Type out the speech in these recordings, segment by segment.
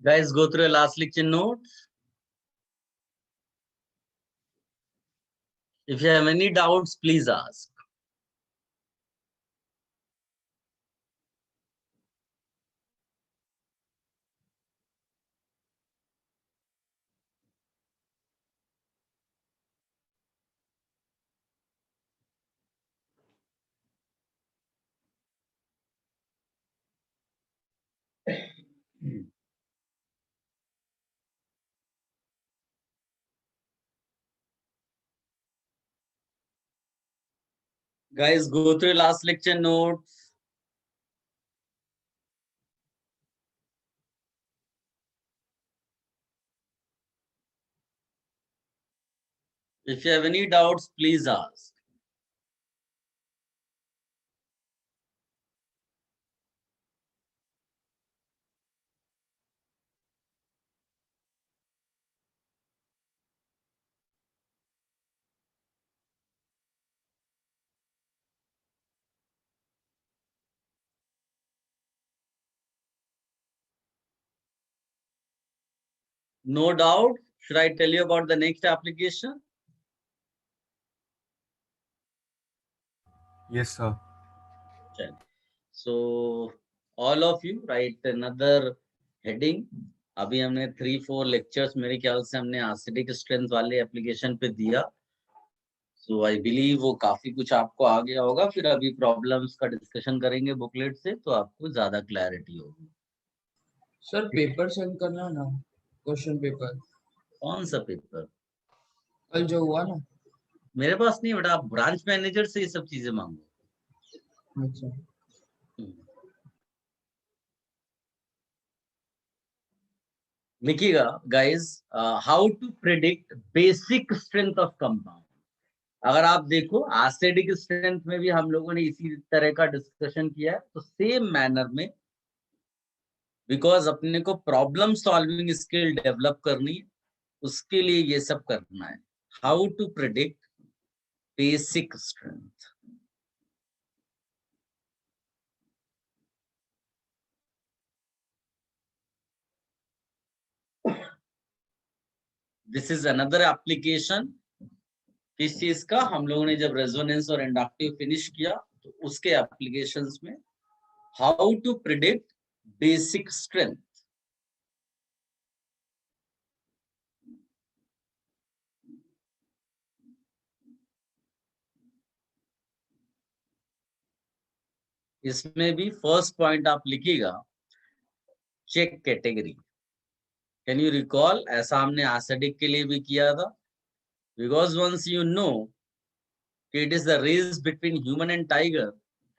Guys, go through your last lecture notes. If you have any doubts, please ask. Guys, go through your last lecture notes. If you have any doubts, please ask. No doubt. Should I tell you about the next application? Yes, sir. So all of you write another heading. अभी हमने 3-4 lectures मेरे ख्याल से हमने acidic strength वाले application पे दिया. सो I believe वो काफी कुछ आपको आ गया होगा. फिर अभी प्रॉब्लम्स का डिस्कशन करेंगे बुकलेट से, तो आपको ज्यादा क्लैरिटी होगी. सर पेपर सेंड करना ना, क्वेश्चन पेपर. कौन सा पेपर? कल जो हुआ ना. मेरे पास नहीं बेटा, आप ब्रांच मैनेजर से ये सब चीजें मांगो. अच्छा. लिखिएगा guys, how to predict basic strength of compound. अगर आप देखो एसिडिक स्ट्रेंथ में भी हम लोगों ने इसी तरह का डिस्कशन किया है. तो सेम मैनर में, बिकॉज अपने को प्रॉब्लम सॉल्विंग स्किल डेवलप करनी है, उसके लिए ये सब करना है. How to predict basic strength. This is another application. किस चीज का? हम लोगों ने जब रेजोनेंस और इंडक्टिव फिनिश किया तो उसके एप्लीकेशंस में how to predict basic strength. इसमें भी फर्स्ट पॉइंट आप लिखिएगा, check category. Can you recall? ऐसा हमने एसिडिक के लिए भी किया था. Because once you know it is the race between human and tiger,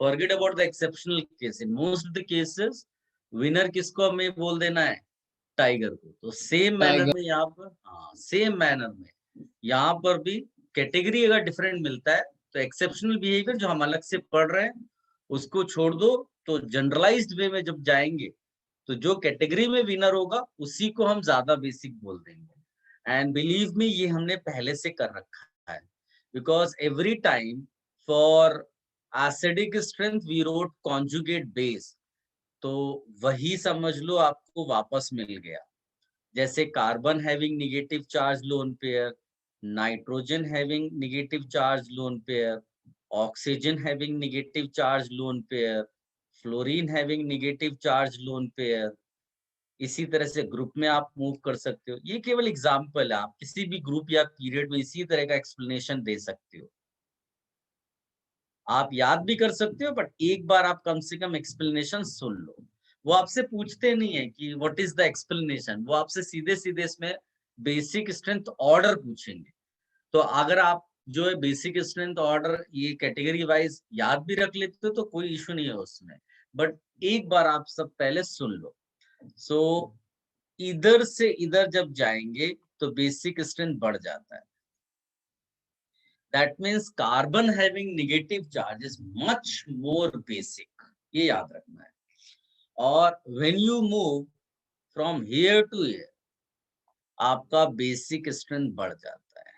forget about the exceptional case. In most of the cases winner किसको हमें बोल देना है? टाइगर को. तो सेम मैनर में यहाँ पर, हाँ सेम मैनर में यहाँ पर भी कैटेगरी अगर डिफरेंट मिलता है तो एक्सेप्शनल बिहेवियर जो हम अलग से पढ़ रहे हैं उसको छोड़ दो. तो जनरलाइज्ड वे में जब जाएंगे तो जो कैटेगरी में विनर होगा उसी को हम ज्यादा बेसिक बोल देंगे. एंड बिलीव मी, ये हमने पहले से कर रखा है. Because every time for acidic strength we wrote conjugate base, तो वही समझ लो आपको वापस मिल गया. जैसे carbon having negative charge lone pair, nitrogen having negative charge lone pair, oxygen having negative charge lone pair, fluorine having negative charge lone pair. इसी तरह से ग्रुप में आप मूव कर सकते हो. ये केवल एग्जांपल है. आप किसी भी ग्रुप या पीरियड में इसी तरह का एक्सप्लेनेशन दे सकते हो. आप याद भी कर सकते हो, बट एक बार आप कम से कम एक्सप्लेनेशन सुन लो. वो आपसे पूछते नहीं है कि व्हाट इज द एक्सप्लेनेशन, वो आपसे सीधे सीधे इसमें बेसिक स्ट्रेंथ ऑर्डर पूछेंगे. तो अगर आप जो है बेसिक स्ट्रेंथ ऑर्डर ये कैटेगरी वाइज याद भी रख लेते हो तो कोई इशू नहीं है उसमें. बट एक बार आप सब पहले सुन लो. सो इधर से इधर जब जाएंगे तो बेसिक स्ट्रेंथ बढ़ जाता है. That means carbon having negative charge is much more basic. ये याद रखना है. और when you move from here to here, आपका बेसिक स्ट्रेंथ बढ़ जाता है.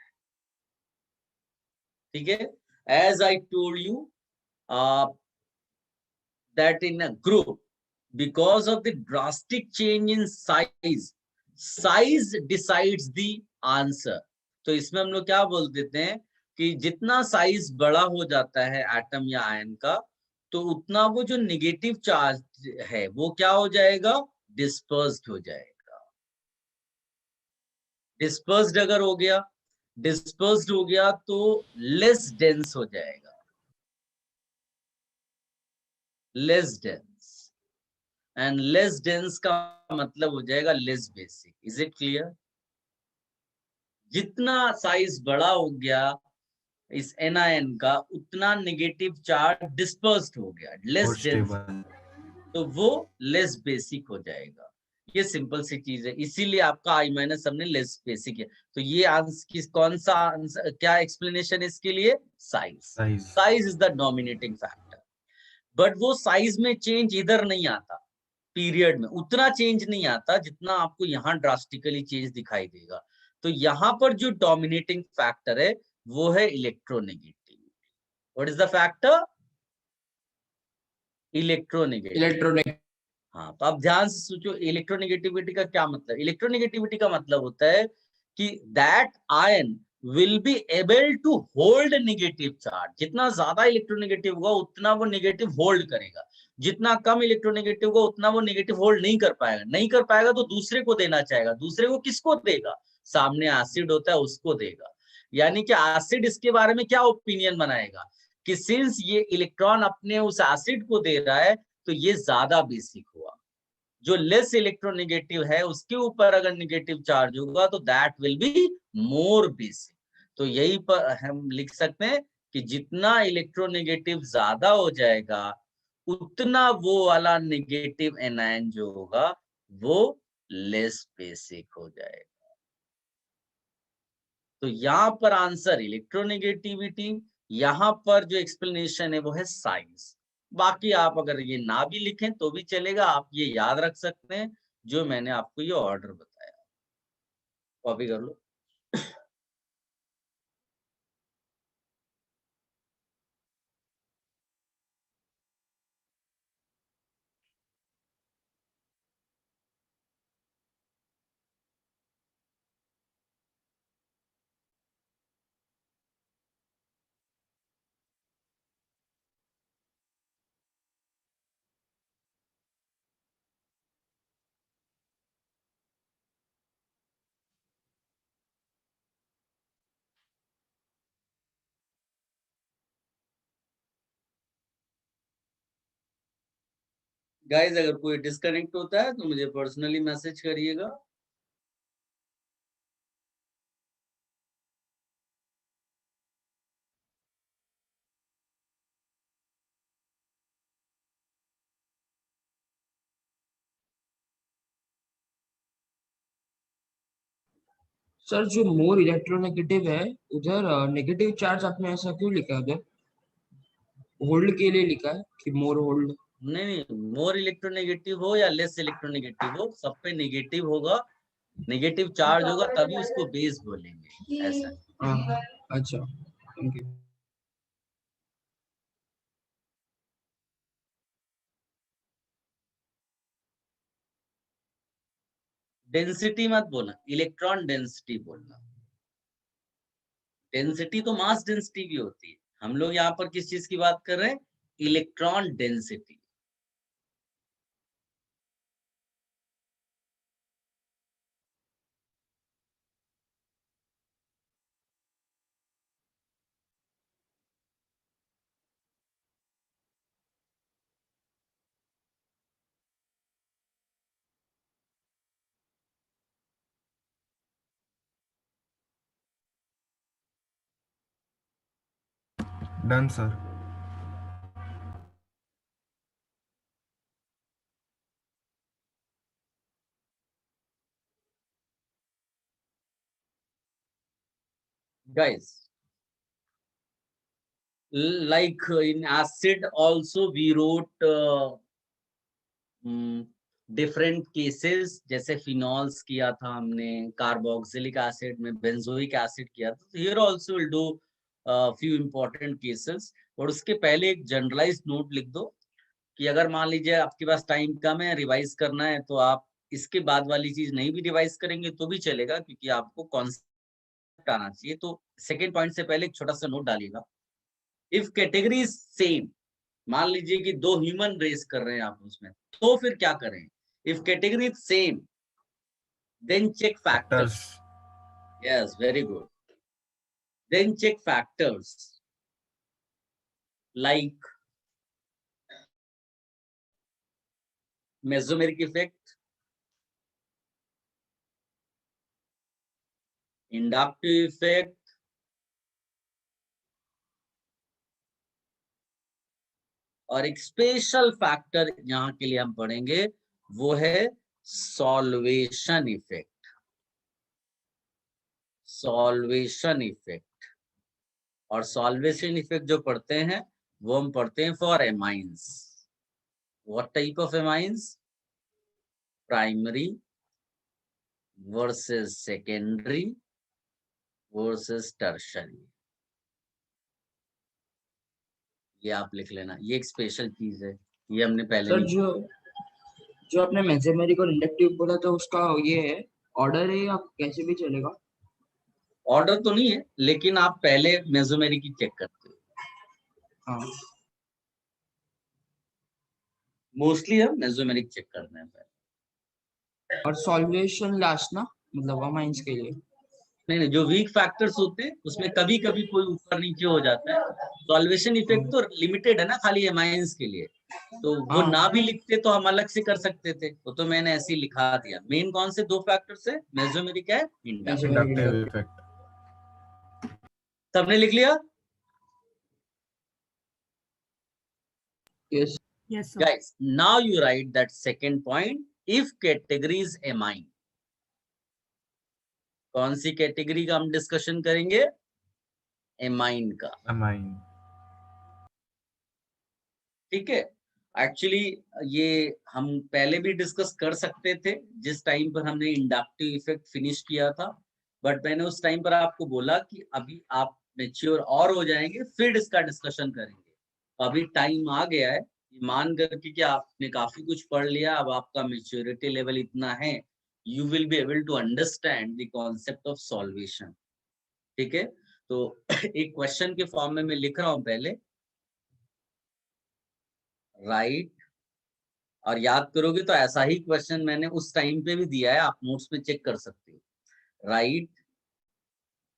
ठीक है? As I told you that in a group because of the drastic change in size decides the answer. तो इसमें हम लोग क्या बोल देते हैं कि जितना साइज बड़ा हो जाता है एटम या आयन का, तो उतना वो जो नेगेटिव चार्ज है वो क्या हो जाएगा, डिस्पर्स्ड हो जाएगा। डिस्पर्स्ड अगर हो गया, डिस्पर्स्ड हो गया तो लेस डेंस हो जाएगा, less dense. And less dense का मतलब हो जाएगा less basic. Is it clear? जितना साइज बड़ा हो गया इस NiN का, उतना नेगेटिव चार्ज डिस्पर्स्ड हो गया, लेस डेंस, तो वो लेस बेसिक हो जाएगा। ये सिंपल सी चीज है, इसीलिए आपका I माइनस हमने लेस बेसिक है। तो ये आंसर कौन सा आंसर, क्या एक्सप्लेनेशन इसके लिए? Size. Size is the dominating factor. But वो साइज में चेंज इधर नहीं आता, पीरियड में उतना चेंज नहीं आता जितना आपको यहाँ ड्रास्टिकली चेंज दिखाई देगा। तो यहाँ पर जो डोमिनेटिंग फैक्टर है वो है electronegativity. What is the factor? Electronegativity. Electronegative. हाँ, तो आप ध्यान से सोचो इलेक्ट्रोनेगेटिविटी का क्या मतलब। इलेक्ट्रोनेगेटिविटी का मतलब होता है कि that ion will be able to hold negative charge. जितना ज्यादा इलेक्ट्रोनेगेटिव होगा उतना वो नेगेटिव होल्ड करेगा, जितना कम इलेक्ट्रोनेगेटिव होगा उतना वो नेगेटिव होल्ड नहीं कर पाएगा। नहीं कर पाएगा तो दूसरे को देना चाहेगा। दूसरे को किसको देगा? सामने एसिड होता है उसको देगा। यानी कि एसिड इसके बारे में क्या ओपिनियन बनाएगा कि सिंस ये इलेक्ट्रॉन अपने उस एसिड को दे रहा है तो ये ज्यादा बेसिक हुआ। जो लेस इलेक्ट्रोनेगेटिव है उसके ऊपर अगर नेगेटिव चार्ज होगा तो that will be more basic. तो यही पर हम लिख सकते हैं कि जितना इलेक्ट्रोनेगेटिव ज्यादा हो जाएगा उतना वो वाला नेगेटिव एनायन जो होगा वो लेस बेसिक हो जाएगा। तो यहाँ पर आंसर इलेक्ट्रोनेगेटिविटी, यहाँ पर जो एक्सप्लेनेशन है वो है साइंस। बाकी आप अगर ये ना भी लिखें तो भी चलेगा, आप ये याद रख सकते हैं जो मैंने आपको ये ऑर्डर बताया। कॉपी कर लो। गाइस अगर कोई डिस्कनेक्ट होता है तो मुझे पर्सनली मैसेज करिएगा। सर जो मोर इलेक्ट्रोनेगेटिव है उधर नेगेटिव चार्ज आपने ऐसा क्यों लिखा है उधर? होल्ड के लिए लिखा है कि मोर होल्ड? नहीं, मोर इलेक्ट्रोनेगेटिव हो या लेस इलेक्ट्रोनेगेटिव हो, सब पे नेगेटिव होगा, नेगेटिव चार्ज होगा तभी उसको बेस बोलेंगे, ऐसा। हाँ, अच्छा, थैंक यू। डेंसिटी मत बोलना, इलेक्ट्रॉन डेंसिटी बोलना। डेंसिटी तो मास डेंसिटी भी होती है। हम लोग यहाँ पर किस चीज की बात कर रहे हैं? Electron density. Done sir. Guys, like in acid also we wrote different cases, जैसे फिनॉल्स किया था हमने, कार्बोक्सिलिक एसिड में बेंजोइक एसिड किया था। Here also will do few important cases. और उसके पहले एक जनरलाइज्ड नोट लिख दो कि अगर मान लीजिए आपके पास टाइम कम है, रिवाइज करना है, तो आप इसके बाद वाली चीज नहीं भी रिवाइज करेंगे तो भी चलेगा, क्योंकि आपको कॉन्सेप्ट आना चाहिए। तो सेकेंड पॉइंट से पहले एक छोटा सा नोट डालिएगा। इफ कैटेगरी सेम, मान लीजिए कि दो ह्यूमन रेस कर रहे हैं आप उसमें, तो फिर क्या करें? If category same, then check factors. Factors. Yes, very good. Then check factors like mesomeric effect, inductive effect, और एक स्पेशल फैक्टर यहाँ के लिए हम पढ़ेंगे, वो है सॉल्वेशन इफेक्ट। सॉल्वेशन इफेक्ट, और सॉल्वेशन इफेक्ट जो पढ़ते हैं वो हम पढ़ते हैं for amines. What type of amines? Primary versus secondary versus tertiary. ये आप लिख लेना, ये एक स्पेशल चीज है, ये हमने पहले सर नहीं। जो आपने मेसेमेरिक और इंडक्टिव बोला था उसका ये है ऑर्डर है या कैसे भी चलेगा? ऑर्डर तो नहीं है, लेकिन आप पहले मेसोमेरिक की चेक करते हो। हाँ, मोस्टली हम मेसोमेरिक चेक करते हैं पहले। और सॉल्वेशन लास्ट ना, मतलब अमाइंस के लिए। नहीं, जो वीक फैक्टर्स होते हैं उसमें कभी कभी कोई ऊपर नीचे हो जाता है। सॉल्वेशन इफेक्ट तो लिमिटेड है ना, खाली एमाइंस के लिए। तो वो हाँ, ना भी लिखते तो हम अलग से कर सकते थे, वो तो मैंने ऐसे ही लिखा दिया। मेन कौन से दो फैक्टर्स है? मेसोमेरिक है, इंडक्टिव। मेसेमेरिक Inductive inductive. effect. सबने लिख लिया? Yes. Yes, sir. Guys, now you write that second point. If category is amine, कौन सी कैटेगरी का हम डिस्कशन करेंगे? एमाइन का। Amine. ठीक है। एक्चुअली ये हम पहले भी डिस्कस कर सकते थे, जिस टाइम पर हमने इंडक्टिव इफेक्ट फिनिश किया था, बट मैंने उस टाइम पर आपको बोला कि अभी आप मेच्योर और हो जाएंगे फिर इसका डिस्कशन करेंगे। अभी टाइम आ गया है, मान करके कि आपने काफी कुछ पढ़ लिया, अब आपका मेच्योरिटी लेवल इतना है, you will be able to understand the concept of solvation. ठीक है, तो एक क्वेश्चन के फॉर्म में मैं लिख रहा हूं पहले। राइट, और याद करोगे तो ऐसा ही क्वेश्चन मैंने उस टाइम पे भी दिया है, आप नोट्स में चेक कर सकते हो। Right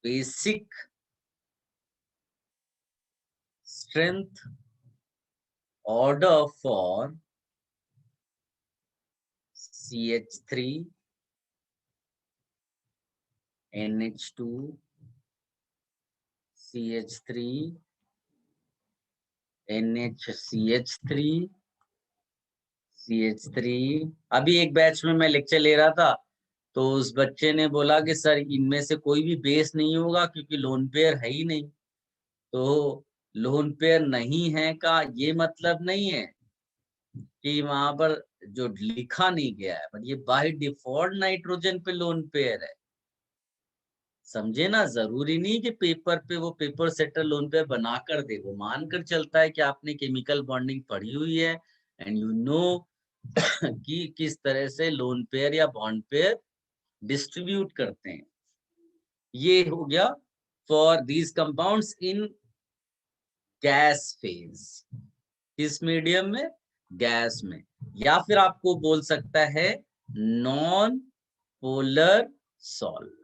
basic strength order for CH3 NH2 CH3 NHCH3 CH3। अभी एक बैच में मैं लेक्चर ले रहा था, तो उस बच्चे ने बोला कि सर इनमें से कोई भी बेस नहीं होगा क्योंकि लोन पेयर है ही नहीं। तो लोन पेयर नहीं है का ये मतलब नहीं है कि वहां पर जो लिखा नहीं गया है, पर ये बाय डिफॉल्ट नाइट्रोजन पे लोन पेयर है। समझे ना, जरूरी नहीं कि पेपर पे वो पेपर सेटर लोन पेयर बना कर दे, वो मानकर चलता है कि आपने केमिकल बॉन्डिंग पढ़ी हुई है एंड यू नो कि किस तरह से लोन पेयर या बॉन्ड पेयर डिस्ट्रीब्यूट करते हैं। ये हो गया for these compounds in gas phase. किस मीडियम में? गैस में। या फिर आपको बोल सकता है नॉन पोलर सॉल्वेंट।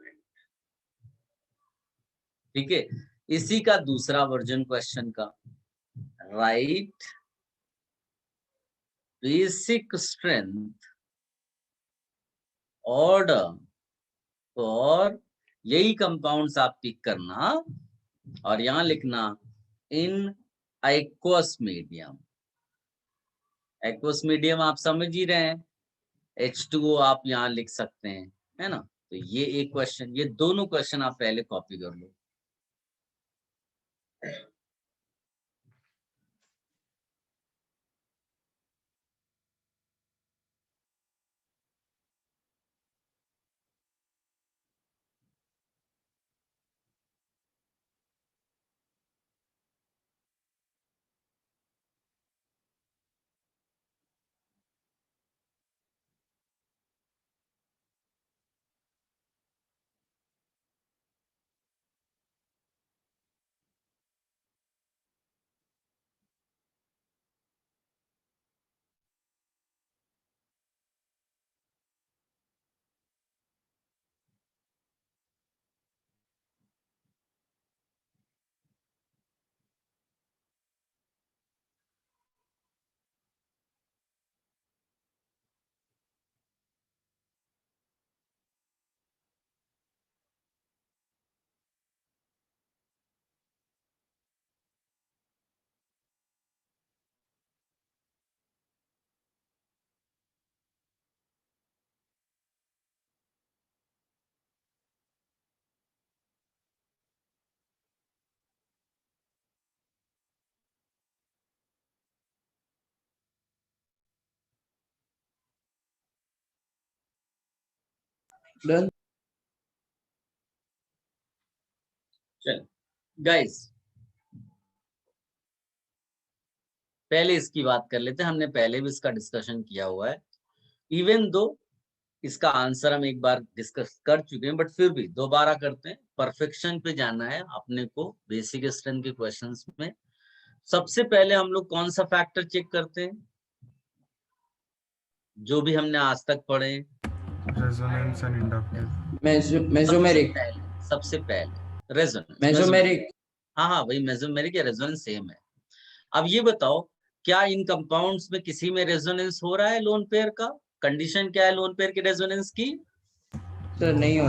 ठीक है, इसी का दूसरा वर्जन क्वेश्चन का। Right basic strength order for, यही कंपाउंड्स आप पिक करना और यहां लिखना इन एक्वस मीडियम। एक्वस मीडियम आप समझ ही रहे हैं, H2O आप यहाँ लिख सकते हैं, है ना। तो ये एक क्वेश्चन, ये दोनों क्वेश्चन आप पहले कॉपी कर लो। डन। चल गाइस, पहले इसकी बात कर लेते हैं। हमने पहले भी इसका डिस्कशन किया हुआ है, इवन दो इसका आंसर हम एक बार डिस्कस कर चुके हैं, बट फिर भी दोबारा करते हैं। परफेक्शन पे जाना है अपने को बेसिक स्ट्रेंथ के क्वेश्चंस में। सबसे पहले हम लोग कौन सा फैक्टर चेक करते हैं जो भी हमने आज तक पढ़े? Resonance and inductive. मेसोमेरिक। सबसे पहले रेजोनेंस। मेसोमेरिक। हाँ हाँ, वही मेसोमेरिक या रेजोनेंस सेम है। अब ये बताओ, क्या इन कंपाउंड्स में किसी में रेजोनेंस हो रहा है लोन पेयर का? कंडीशन क्या है लोन पेयर के रेजोनेंस की? सर नहीं हो,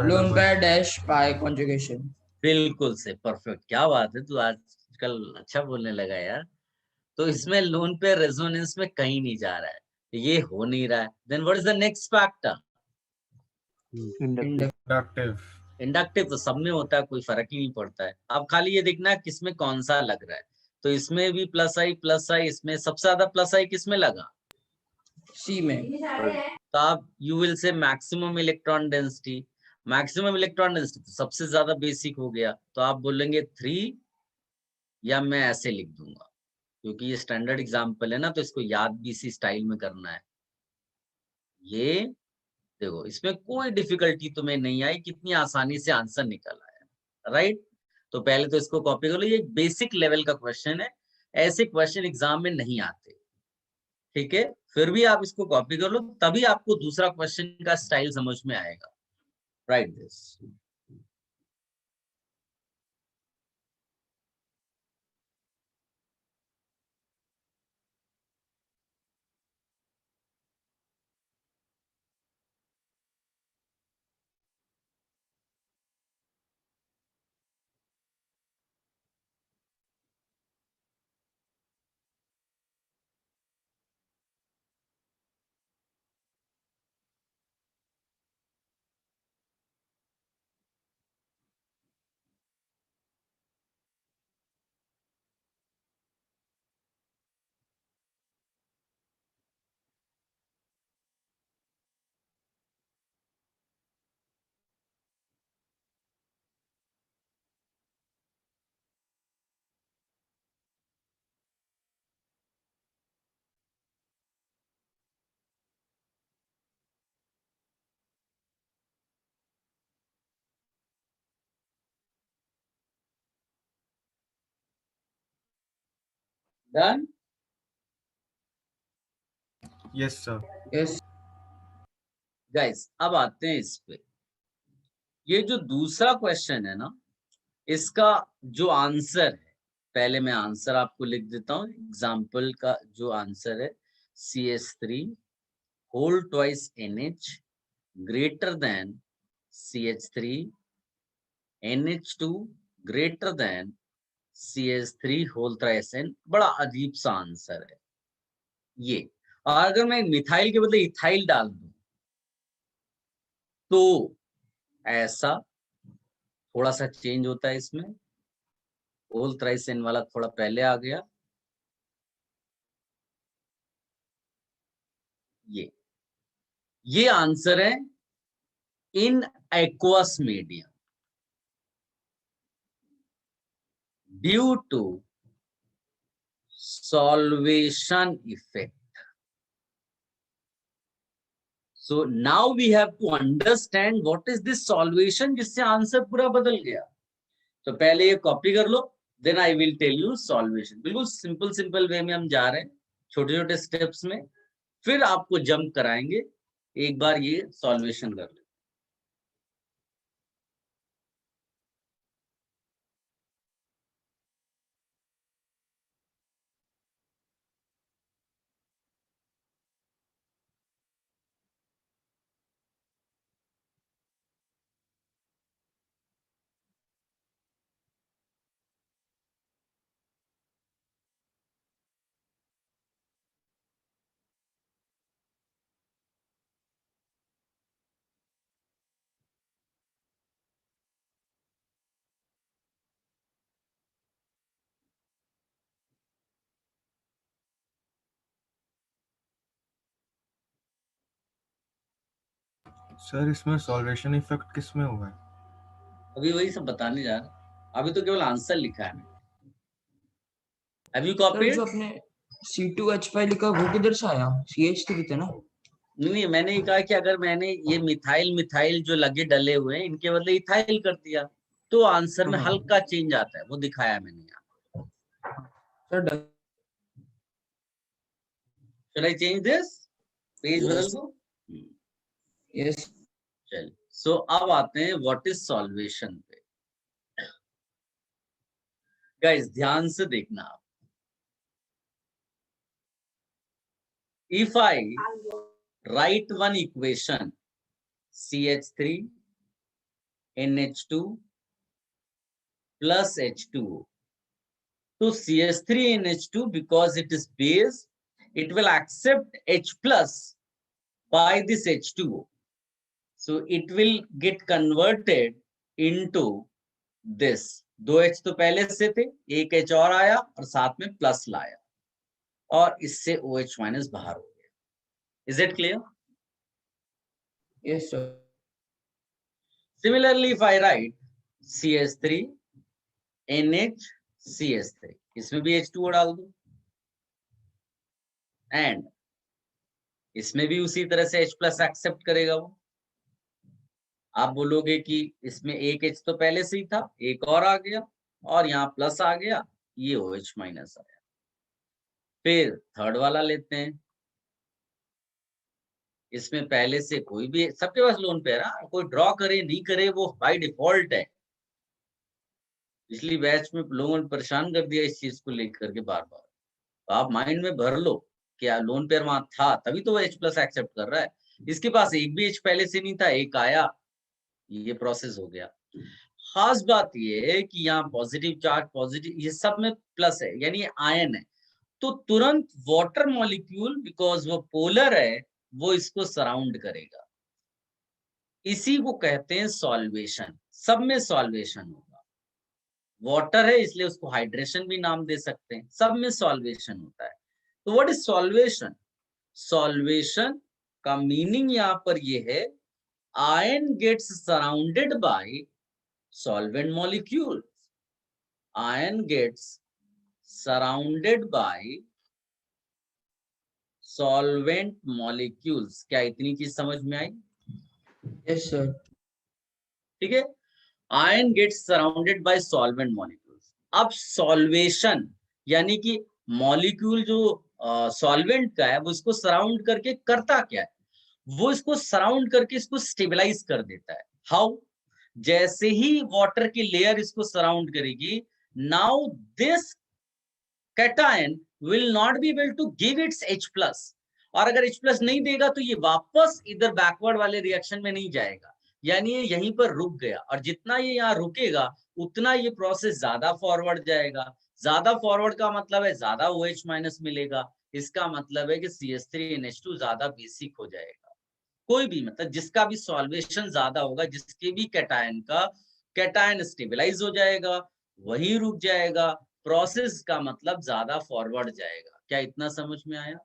लोन पेयर डैश पाई कॉन्जुगेशन। बिल्कुल से परफेक्ट, क्या बात है, तू आजकल अच्छा बोलने लगा यार। तो इसमें लोन पेयर रेजोनेंस में कहीं नहीं जा रहा है, ये हो नहीं रहा है। Then what is the next factor? Inductive. Inductive तो सब में होता है, कोई फर्क ही नहीं पड़ता है। अब खाली ये देखना है किसमें कौन सा लग रहा है। तो इसमें भी प्लस आई, इसमें सबसे ज्यादा प्लस आई किसमें लगा? सी में। तो आप you will say maximum electron density. Maximum electron density तो सबसे ज्यादा बेसिक हो गया, तो आप बोलेंगे 3, या मैं ऐसे लिख दूंगा क्योंकि ये स्टैंडर्ड एग्जाम्पल है ना, तो इसको याद भी इसी स्टाइल में करना है। ये देखो, इसमें कोई डिफिकल्टी तुम्हें नहीं आई, कितनी आसानी से आंसर निकल आया, राइट? तो पहले तो इसको कॉपी कर लो, ये बेसिक लेवल का क्वेश्चन है, ऐसे क्वेश्चन एग्जाम में नहीं आते, ठीक है? फिर भी आप इसको कॉपी कर लो, तभी आपको दूसरा क्वेश्चन का स्टाइल समझ में आएगा। Right this. Done. Yes sir. Yes. Guys, अब आते हैं इस पे। ये जो दूसरा क्वेश्चन है ना, इसका जो आंसर है, पहले मैं आंसर आपको लिख देता हूँ। एग्जाम्पल का जो आंसर है, CH3 whole twice NH greater than CH3, NH2 greater than CH3 whole thrice N। बड़ा अजीब सा आंसर है ये। और अगर मैं मिथाइल के बदले इथाइल डाल दूं तो ऐसा थोड़ा सा चेंज होता है इसमें। होल थ्राइस N वाला थोड़ा पहले आ गया। ये आंसर है in aqueous medium due to solvation effect. So now we have to understand what is this solvation जिससे आंसर पूरा बदल गया। तो पहले ये कॉपी कर लो, then I will tell you solvation. बिल्कुल सिंपल सिंपल वे में हम जा रहे हैं, छोटे छोटे स्टेप्स में, फिर आपको जंप कराएंगे। एक बार ये सॉल्वेशन कर लो। सर इसमें सॉल्वेशन इफेक्ट किस में होगा? अभी वही सब बताने जा रहा हूं, अभी तो केवल आंसर लिखा है मैंने। Have you sir copied? जो आपने C2H5 लिखा वो किधर से आया? CH3 थे ना? नहीं, मैंने ये कहा कि अगर मैंने ये मिथाइल मिथाइल जो लगे डले हुए हैं इनके बदले इथाइल कर दिया तो आंसर में हाँ। हल्का चेंज आता है, वो दिखाया मैंने यहाँ। Sir done. Shall I change this? Page बदल Yes. दो। यस चलिए, सो अब आते हैं व्हाट इज सॉल्वेशन पे। गाइस ध्यान से देखना आप। If I right one equation CH3 NH2 plus H2O, so CH3 NH2 because it is base, it will accept H plus by this H2O, so it will get converted into this। दो H तो पहले से थे, एक H और आया और साथ में प्लस लाया और इससे OH माइनस बाहर हो गया। Is it clear? Yes sir. Similarly, if I write CH3 NH CH3, इसमें भी H2O डाल दो एंड इसमें भी उसी तरह से H प्लस एक्सेप्ट करेगा वो। आप बोलोगे कि इसमें एक H तो पहले से ही था, एक और आ गया और यहाँ प्लस आ गया, ये OH माइनस आया। फिर थर्ड वाला लेते हैं, इसमें पहले से कोई भी, सबके पास लोन पे है ना, कोई ड्रॉ करे नहीं करे वो बाय डिफॉल्ट है। पिछली बैच में लोगों ने परेशान कर दिया इस चीज को लेकर के बार बार। तो आप माइंड में भर लो कि लोन पेयर वहां था तभी तो वो H प्लस एक्सेप्ट कर रहा है। इसके पास एक भी H पहले से नहीं था, एक आया, ये प्रोसेस हो गया। खास बात ये है कि यहाँ पॉजिटिव चार्ज, पॉजिटिव, ये सब में प्लस है यानी आयन है, तो तुरंत वाटर मॉलिक्यूल बिकॉज वो पोलर है वो इसको सराउंड करेगा। इसी को कहते हैं सॉल्वेशन। सब में सॉल्वेशन होगा। वाटर है इसलिए उसको हाइड्रेशन भी नाम दे सकते हैं, सब में सॉल्वेशन होता है। तो व्हाट इज सॉल्वेशन? सॉल्वेशन का मीनिंग यहाँ पर ये है, ion gets surrounded by solvent molecules. Ion gets surrounded by solvent molecules। क्या इतनी चीज समझ में आई? Yes sir. ठीक है, ion gets surrounded by solvent molecules. अब सॉल्वेशन यानी कि मॉलिक्यूल जो सॉल्वेंट का है वो इसको सराउंड करके करता क्या है, वो इसको सराउंड करके इसको स्टेबलाइज कर देता है। हाउ? जैसे ही वाटर की लेयर इसको सराउंड करेगी, now this cation will not be able to give its H plus, और अगर H प्लस नहीं देगा तो ये वापस इधर बैकवर्ड वाले रिएक्शन में नहीं जाएगा, यानी ये यहीं पर रुक गया। और जितना ये यहाँ रुकेगा उतना ये प्रोसेस ज्यादा फॉरवर्ड जाएगा। ज्यादा फॉरवर्ड का मतलब है ज्यादा OH माइनस मिलेगा। इसका मतलब है कि CH3NH2 ज्यादा बेसिक हो जाएगा। कोई भी मतलब जिसका भी सॉल्वेशन ज्यादा होगा, जिसके भी कैटायन का, कैटायन स्टेबलाइज हो जाएगा, वही रुक जाएगा, प्रोसेस का मतलब ज्यादा फॉरवर्ड जाएगा। क्या इतना समझ में आया?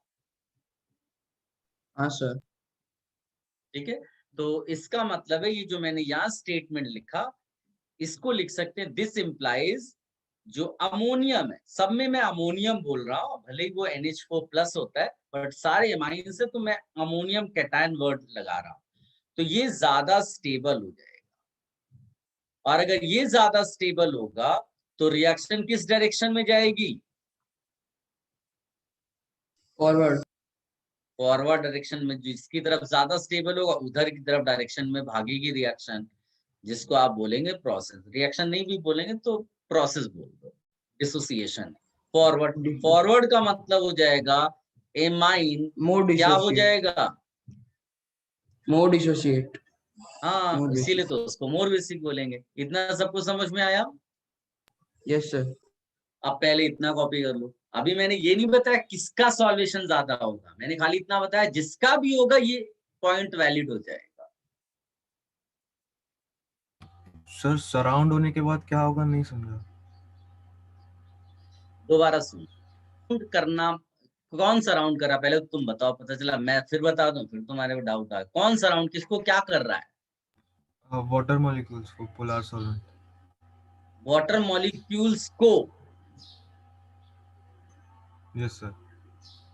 हाँ सर। ठीक है, तो इसका मतलब है ये जो मैंने यहाँ स्टेटमेंट लिखा इसको लिख सकते हैं, दिस इंप्लाइज जो अमोनियम है, सब में मैं अमोनियम बोल रहा हूँ, भले ही वो NH4 प्लस होता है बट सारे एमाइन से तो मैं अमोनियम कैटायन वर्ड लगा रहा हूँ। तो ये ज्यादा स्टेबल हो जाएगा, और अगर ये ज्यादा स्टेबल होगा तो रिएक्शन किस डायरेक्शन में जाएगी? फॉरवर्ड। फॉरवर्ड डायरेक्शन में। जिसकी तरफ ज्यादा स्टेबल होगा उधर की तरफ डायरेक्शन में भागेगी रिएक्शन, जिसको आप बोलेंगे प्रोसेस। रिएक्शन नहीं भी बोलेंगे तो प्रोसेस बोल दो, डिसोसिएशन। फॉरवर्ड, फॉरवर्ड का मतलब हो जाएगा एमाइन मोर क्या हो डिसोसिएट। जाएगा? मोर डिसोसिएट। हाँ, मोर इसीलिए बेसिक। तो उसको मोर बेसिक बोलेंगे। इतना सबको समझ में आया? Yes sir. अब पहले इतना कॉपी कर लो। अभी मैंने ये नहीं बताया किसका सॉल्वेशन ज्यादा होगा, मैंने खाली इतना बताया जिसका भी होगा ये पॉइंट वैलिड हो जाएगा। सर सराउंड होने के बाद क्या होगा, नहीं समझा। दोबारा सुन, करना कौन सराउंड कर रहा है पहले तो तुम बताओ, पता चला मैं फिर बता दूं, फिर तुम्हारे को डाउट आ, कौन सराउंड किसको क्या कर रहा है? वाटर मॉलिक्यूल्स को पोलर सॉल्वेंट। वाटर मॉलिक्यूल्स को, यस सर।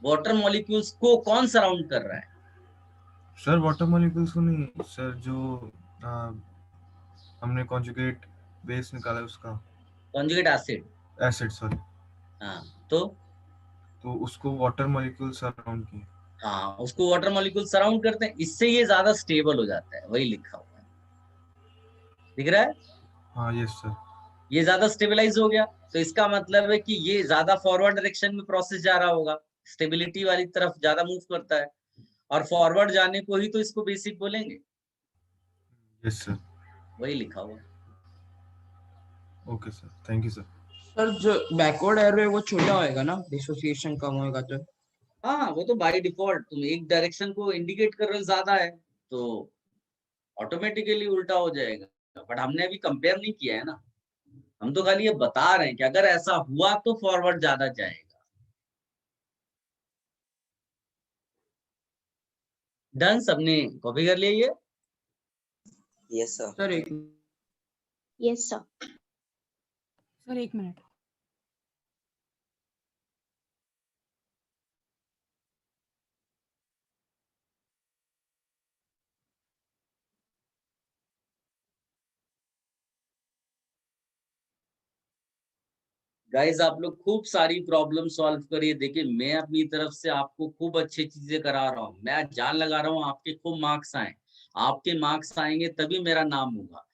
वाटर मॉलिक्यूल्स को कौन सराउंड कर रहा है? सर वाटर मॉलिक्यूल्स को नहीं सर, जो हमने कॉन्जुगेट बेस निकाला है उसका, कॉन्जुगेट एसिड। एसिड सॉरी, हाँ तो उसको वाटर मॉलिक्यूल सराउंड किए। हाँ उसको वाटर मॉलिक्यूल सराउंड करते हैं, इससे ये ज्यादा स्टेबल हो जाता है, वही लिखा हुआ है, दिख रहा है? हाँ यस सर। ये ज्यादा स्टेबलाइज हो गया, तो इसका मतलब है कि ये ज्यादा फॉरवर्ड डायरेक्शन में प्रोसेस जा रहा होगा, स्टेबिलिटी वाली तरफ ज्यादा मूव करता है, और फॉरवर्ड जाने को ही तो इसको बेसिक बोलेंगे, यस सर। वही लिखा हुआ है। Okay sir, thank you sir. Sir जो बैकवर्ड एरो है वो छोटा होएगा ना, डिसोसिएशन कम होएगा तो? हाँ वो तो बाय डिफॉल्ट तुम एक डायरेक्शन को इंडिकेट कर रहे हो ज्यादा है तो ऑटोमेटिकली उल्टा हो जाएगा, बट हमने अभी कंपेयर नहीं किया है ना, हम तो खाली ये बता रहे हैं कि अगर ऐसा हुआ तो फॉरवर्ड ज्यादा जाएगा। डन, सबने कॉपी कर लिया ये? Yes sir. सर एक yes sir. Sir 1 minute. Guys आप लोग खूब सारी प्रॉब्लम सॉल्व करिए, देखिए मैं अपनी तरफ से आपको खूब अच्छी चीजें करा रहा हूँ, मैं जान लगा रहा हूँ आपके खूब मार्क्स आए, आपके मार्क्स आएंगे तभी मेरा नाम होगा।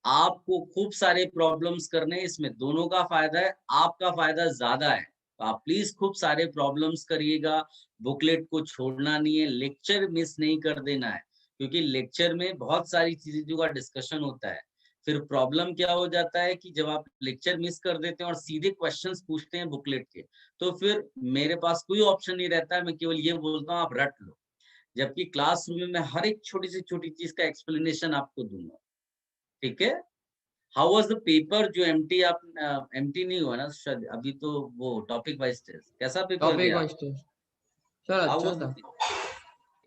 आपको खूब सारे प्रॉब्लम्स करने हैं, इसमें दोनों का फायदा है, आपका फायदा ज्यादा है, तो आप प्लीज खूब सारे प्रॉब्लम्स करिएगा, बुकलेट को छोड़ना नहीं है, लेक्चर मिस नहीं कर देना है, क्योंकि लेक्चर में बहुत सारी चीजों का डिस्कशन होता है। फिर प्रॉब्लम क्या हो जाता है कि जब आप लेक्चर मिस कर देते हैं और सीधे क्वेश्चंस पूछते हैं बुकलेट के, तो फिर मेरे पास कोई ऑप्शन नहीं रहता है, मैं केवल ये बोलता हूँ आप रट लो, जबकि क्लासरूम में मैं हर एक छोटी से छोटी चीज का एक्सप्लेनेशन आपको दूंगा, ठीक है? हाउ वाज द पेपर जो एमटी आप एमटी नहीं हुआ ना शायद अभी, तो वो टॉपिक वाइज टेस्ट कैसा पेपर टॉपिक गया? वाइज टेस्ट सर हाउ अच्छा वाज था, द,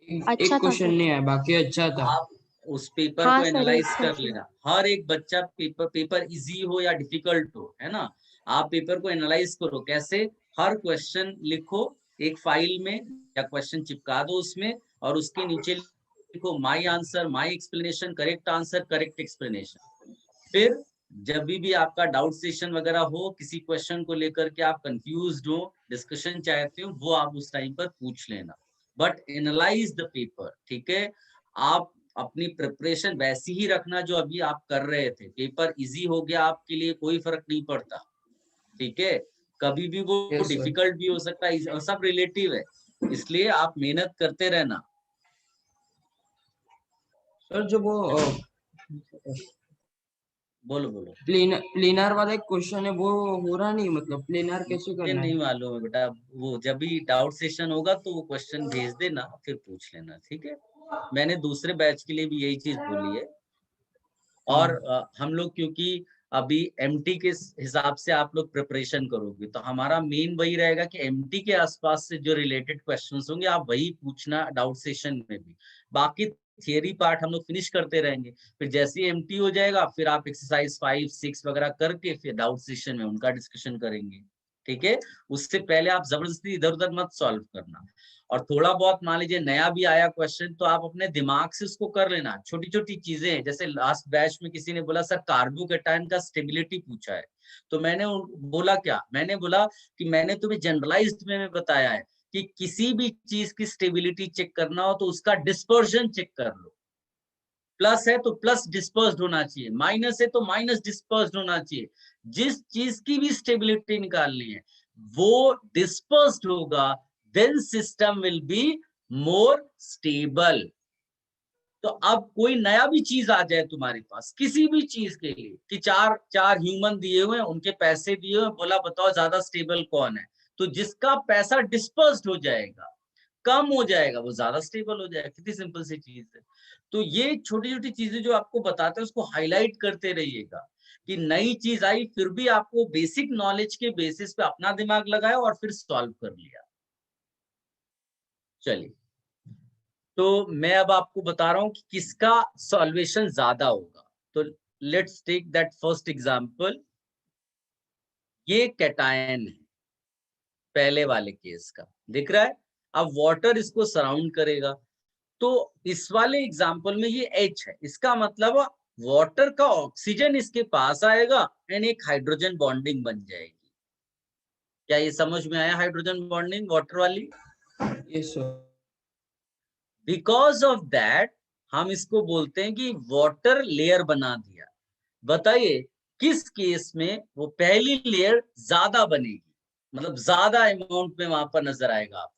एक अच्छा था क्वेश्चन सर। नहीं है, बाकी अच्छा था। आप उस पेपर हाँ को सर, एनालाइज एक कर क्वेश्चन। लेना, हर एक बच्चा पेपर इजी हो या डिफिकल्ट हो, है ना, आप पेपर को एनालाइज करो, कैसे? हर क्वेश्चन लिखो एक फाइल में या क्वेश्चन चिपका दो उसमें, और उसके नीचे लिखो my answer, my explanation, correct answer, correct explanation. फिर जब भी आपका डाउट सेशन वगैरह हो, किसी क्वेश्चन को लेकर के आप कंफ्यूज्ड हो, डिस्कशन चाहते हो, वो आप उस टाइम पर पूछ लेना, बट एनालाइज द पेपर, ठीक है? आप अपनी प्रिपरेशन वैसी ही रखना जो अभी आप कर रहे थे, पेपर इजी हो गया आपके लिए कोई फर्क नहीं पड़ता, ठीक है? कभी भी वो यस सर। डिफिकल्ट भी हो सकता है, और सब रिलेटिव है, इसलिए आप मेहनत करते रहना। सर जो वो बोलो बोलो। प्लेनर वाला एक क्वेश्चन है वो हो रहा नहीं, मतलब प्लेनर कैसे मुझे करना नहीं है? मालूम है बेटा, वो जब भी डाउट सेशन होगा तो वो क्वेश्चन भेज देना, फिर पूछ लेना, ठीक है? मैंने दूसरे बैच के लिए भी यही चीज बोली है, और हम लोग क्योंकि अभी एमटी के हिसाब से आप लोग प्रिपरेशन करोगे, तो हमारा मेन वही रहेगा कि एमटी के आसपास से जो रिलेटेड क्वेश्चंस होंगे आप वही पूछना डाउट सेशन में भी, बाकी थियरी पार्ट हम लोग फिनिश करते रहेंगे, फिर जैसे ही एमटी हो जाएगा फिर आप एक्सरसाइज 5, 6 वगैरह करके फिर डाउट सेशन में उनका डिस्कशन करेंगे, ठीक है? उससे पहले आप जबरदस्ती इधर उधर मत सॉल्व करना, और थोड़ा बहुत मान लीजिए नया भी आया क्वेश्चन तो आप अपने दिमाग से उसको कर लेना, छोटी छोटी चीजें हैं, जैसे लास्ट बैच में किसी ने बोला सर कार्बोकेटायन का स्टेबिलिटी पूछा है, तो मैंने बोला क्या, मैंने बोला कि मैंने तुम्हें जनरलाइज्ड में बताया है कि किसी भी चीज की स्टेबिलिटी चेक करना हो तो उसका डिस्पर्जन चेक कर लो, प्लस है तो प्लस डिस्पर्स्ड होना चाहिए, माइनस है तो माइनस डिस्पर्स्ड होना चाहिए, जिस चीज की भी स्टेबिलिटी निकालनी है वो डिस्पर्स्ड होगा, then system will be more stable. तो अब कोई नया भी चीज आ जाए तुम्हारे पास किसी भी चीज के लिए, कि चार चार ह्यूमन दिए हुए हैं, उनके पैसे दिए हुए हैं, बोला बताओ ज्यादा स्टेबल कौन है, तो जिसका पैसा डिस्पर्स्ड हो जाएगा, कम हो जाएगा, वो ज्यादा स्टेबल हो जाएगा, कितनी सिंपल सी चीज है। तो ये छोटी छोटी चीजें जो आपको बताते हैं उसको हाईलाइट करते रहिएगा, कि नई चीज आई फिर भी आपको बेसिक नॉलेज के बेसिस पे अपना दिमाग लगाया और फिर सॉल्व कर लिया। चलिए, तो मैं अब आपको बता रहा हूं कि किसका सॉल्वेशन ज्यादा होगा। तो let's take that first example. ये कैटायन है पहले वाले केस का, दिख रहा है। अब वाटर इसको सराउंड करेगा, तो इस वाले एग्जांपल में ये H है, इसका मतलब वाटर का ऑक्सीजन इसके पास आएगा एंड एक हाइड्रोजन बॉन्डिंग बन जाएगी। क्या ये समझ में आया हाइड्रोजन बॉन्डिंग वाटर वाली? Yes sir. Because of that हम इसको बोलते हैं कि वाटर लेयर बना दिया। बताइए किस केस में वो पहली लेयर ज्यादा बनेगी, मतलब ज्यादा अमाउंट में वहां पर नजर आएगा आपको?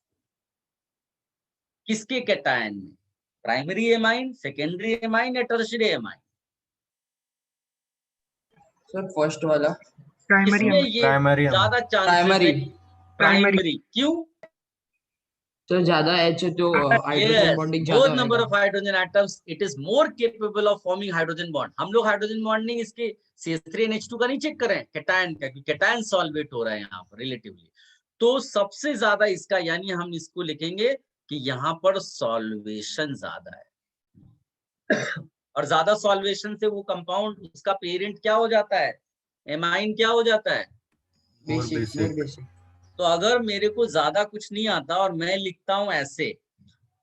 किसके कैटायन में? प्राइमरी एमाइन, सेकेंडरी एमाइन या टर्शियरी एमाइन? सर फर्स्ट वाला। प्राइमरी इसमें ये Primary ज्यादा चांसेस प्राइमरी। है। प्राइमरी क्यों? सर ज्यादा एच है तो हाइड्रोजन Yes, बॉन्डिंग more ज्यादा number होगा। of hydrogen atoms, it is more capable of forming hydrogen bond. हम लोग हाइड्रोजन बॉन्डिंग इसके CH3NH2 का नहीं चेक करें, कैटायन का, क्योंकि कैटायन सॉल्वेट हो रहा है यहाँ पर रिलेटिवली। तो सबसे ज्यादा इसका, यानी हम इसको लिखेंगे कि यहाँ पर सॉल्वेशन ज्यादा है। और ज्यादा सॉल्वेशन से वो कंपाउंड, उसका पेरेंट क्या हो जाता है? एमाइन क्या हो जाता है? Basic, basic. मोर बेसिक। तो अगर मेरे को ज्यादा कुछ नहीं आता और मैं लिखता हूं ऐसे,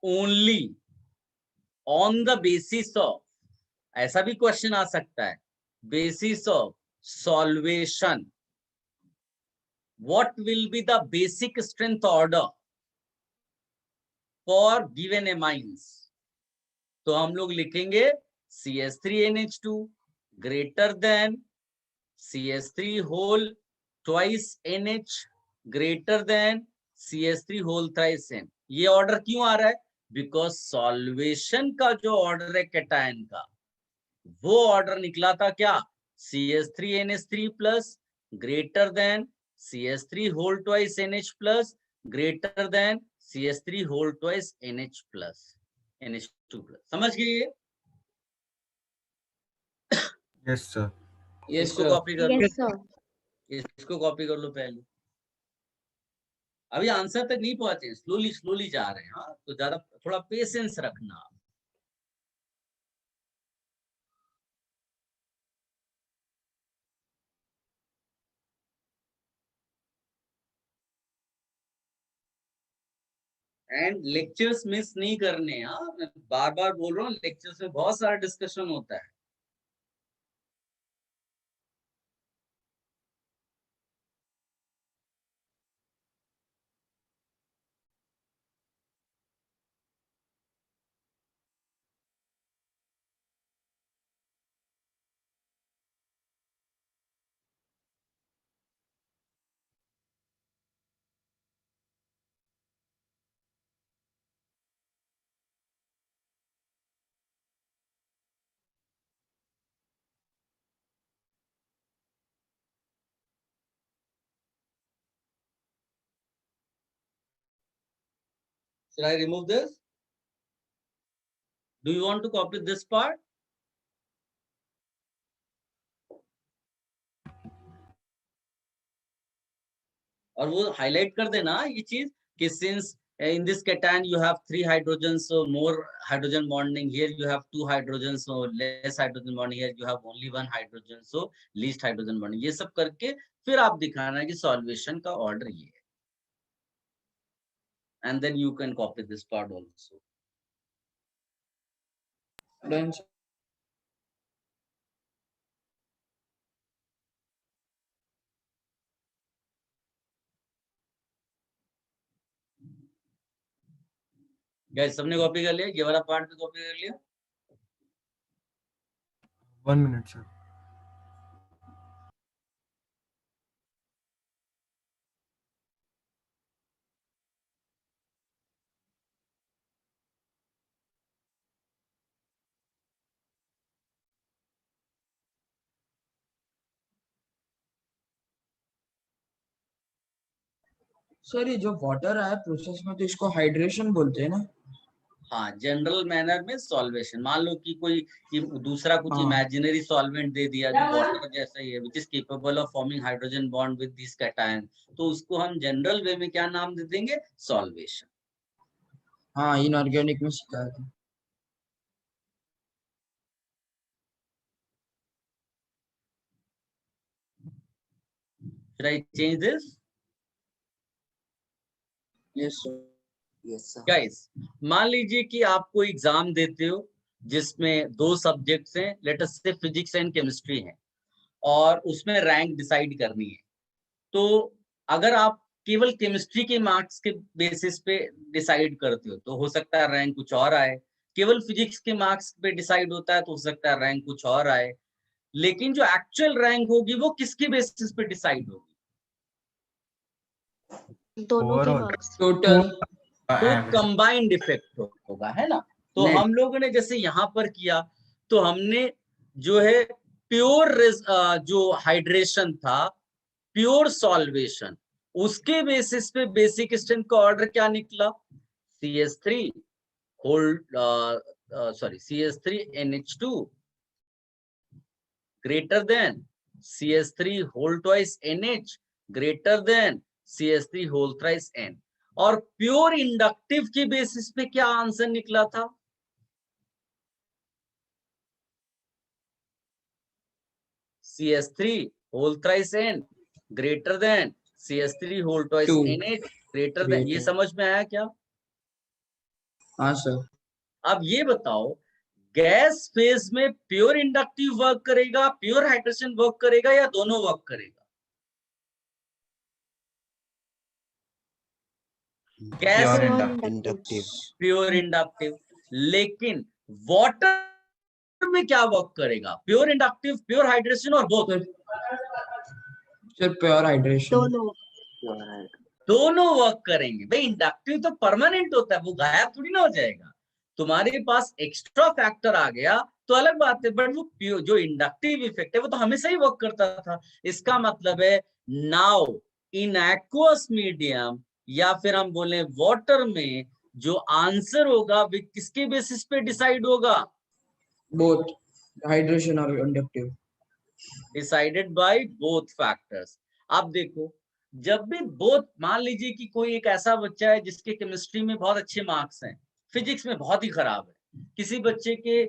only on the basis of, ऐसा भी क्वेश्चन आ सकता है, basis of solvation, what will be the basic strength order for given amines? तो हम लोग लिखेंगे CH3NH2 greater than CH3 whole twice NH greater than CH3 whole thrice N। ये ऑर्डर क्यों आ रहा है? बिकॉज सॉल्वेशन का जो ऑर्डर है कैटायन का, वो ऑर्डर निकला था क्या? CH3NH3 plus greater than CH3 whole twice NH plus greater than CH3 whole twice NH plus NH2 plus. समझ गए? Yes, sir. यस इसको सर। कॉपी कर लो, Yes, sir. इसको कॉपी कर लो पहले। अभी आंसर तक नहीं पहुंचे, स्लोली स्लोली जा रहे हैं। हाँ, तो ज्यादा थोड़ा पेशेंस रखना। एंड लेक्चर्स मिस नहीं करने। हाँ, मैं बार बार बोल रहा हूँ, लेक्चर्स में बहुत सारा डिस्कशन होता है। Should I remove this? Do you want to copy this part? और वो हाईलाइट कर देना ये चीज कि since in this cation you have 3 hydrogens, so more hydrogen bonding. Here you have 2 hydrogens, so less hydrogen bonding. Here you have only 1 hydrogen, so least hydrogen bonding. ये सब करके फिर आप दिखाना है कि सॉल्वेशन का ऑर्डर ये है, and then you can copy this part also. Done. Guys सबने कॉपी कर लिया? ये वाला पार्ट भी कॉपी कर लिया? 1 minute, sir. सर ये जो वाटर आया प्रोसेस में, तो इसको हाइड्रेशन बोलते हैं ना? हाँ, जनरल मैनर में सॉल्वेशन। मान लो कि कोई कि दूसरा कुछ हाँ। इमेजिनरी सॉल्वेंट दे दिया जो वाटर जैसा ही है, which is capable of forming hydrogen bond with this cation, तो उसको हम जनरल वे में क्या नाम दे देंगे? सॉल्वेशन। हाँ इनऑर्गेनिक में सिखाया था। Should I change this? Yes sir. Yes, sir. Guys, मान लीजिए कि आप कोई एग्जाम देते हो जिसमें 2 सब्जेक्ट्स हैं, लेट अस से फिजिक्स एंड केमिस्ट्री हैं, और उसमें रैंक डिसाइड करनी है। तो अगर आप केवल केमिस्ट्री के मार्क्स के बेसिस पे डिसाइड करते हो तो हो सकता है रैंक कुछ और आए, केवल फिजिक्स के मार्क्स पे डिसाइड होता है तो हो सकता है रैंक कुछ और आए, लेकिन जो एक्चुअल रैंक होगी वो किसके बेसिस पे डिसाइड होगी? दोनों के Overall. मार्क्स। टोटल तो कंबाइंड इफेक्ट होगा, है ना? तो Net. हम लोगों ने जैसे यहाँ पर किया तो हमने जो है प्योर जो हाइड्रेशन था, प्योर सॉल्वेशन, उसके बेसिस पे बेसिक स्ट्रेंथ का ऑर्डर क्या निकला? CH3 whole CH3 NH2 greater than CH3 whole twice NH greater than CH3 whole thrice N। और प्योर इंडक्टिव के बेसिस पे क्या आंसर निकला था? CH3 whole thrice N greater than CH3 whole twice 2 NH greater than। ये समझ में आया क्या? हाँ सर। अब ये बताओ, गैस फेज में प्योर इंडक्टिव वर्क करेगा, प्योर हाइड्रेशन वर्क करेगा, या दोनों वर्क करेगा? Gas Pure Pure Inductive. Pure inductive. लेकिन वाटर में क्या वर्क करेगा? प्योर इंडक्टिव, प्योर हाइड्रेशन, और बोथ? Sir pure hydration. दोनों। Pure. दोनों वर्क करेंगे। भाई इंडक्टिव तो परमानेंट होता है, वो गायब थोड़ी ना हो जाएगा। तुम्हारे पास एक्स्ट्रा फैक्टर आ गया तो अलग बात है, बट वो जो इंडक्टिव इफेक्ट है वो तो हमेशा ही वर्क करता था। इसका मतलब है नाउ इन एक्वस मीडियम, या फिर हम बोले वाटर में, जो आंसर होगा वो किसके बेसिस पे डिसाइड होगा? बोथ हाइड्रेशन और inductive. Decided by both factors. अब देखो, जब भी बोथ, मान लीजिए कि कोई एक ऐसा बच्चा है जिसके केमिस्ट्री में बहुत अच्छे मार्क्स हैं, फिजिक्स में बहुत ही खराब है, किसी बच्चे के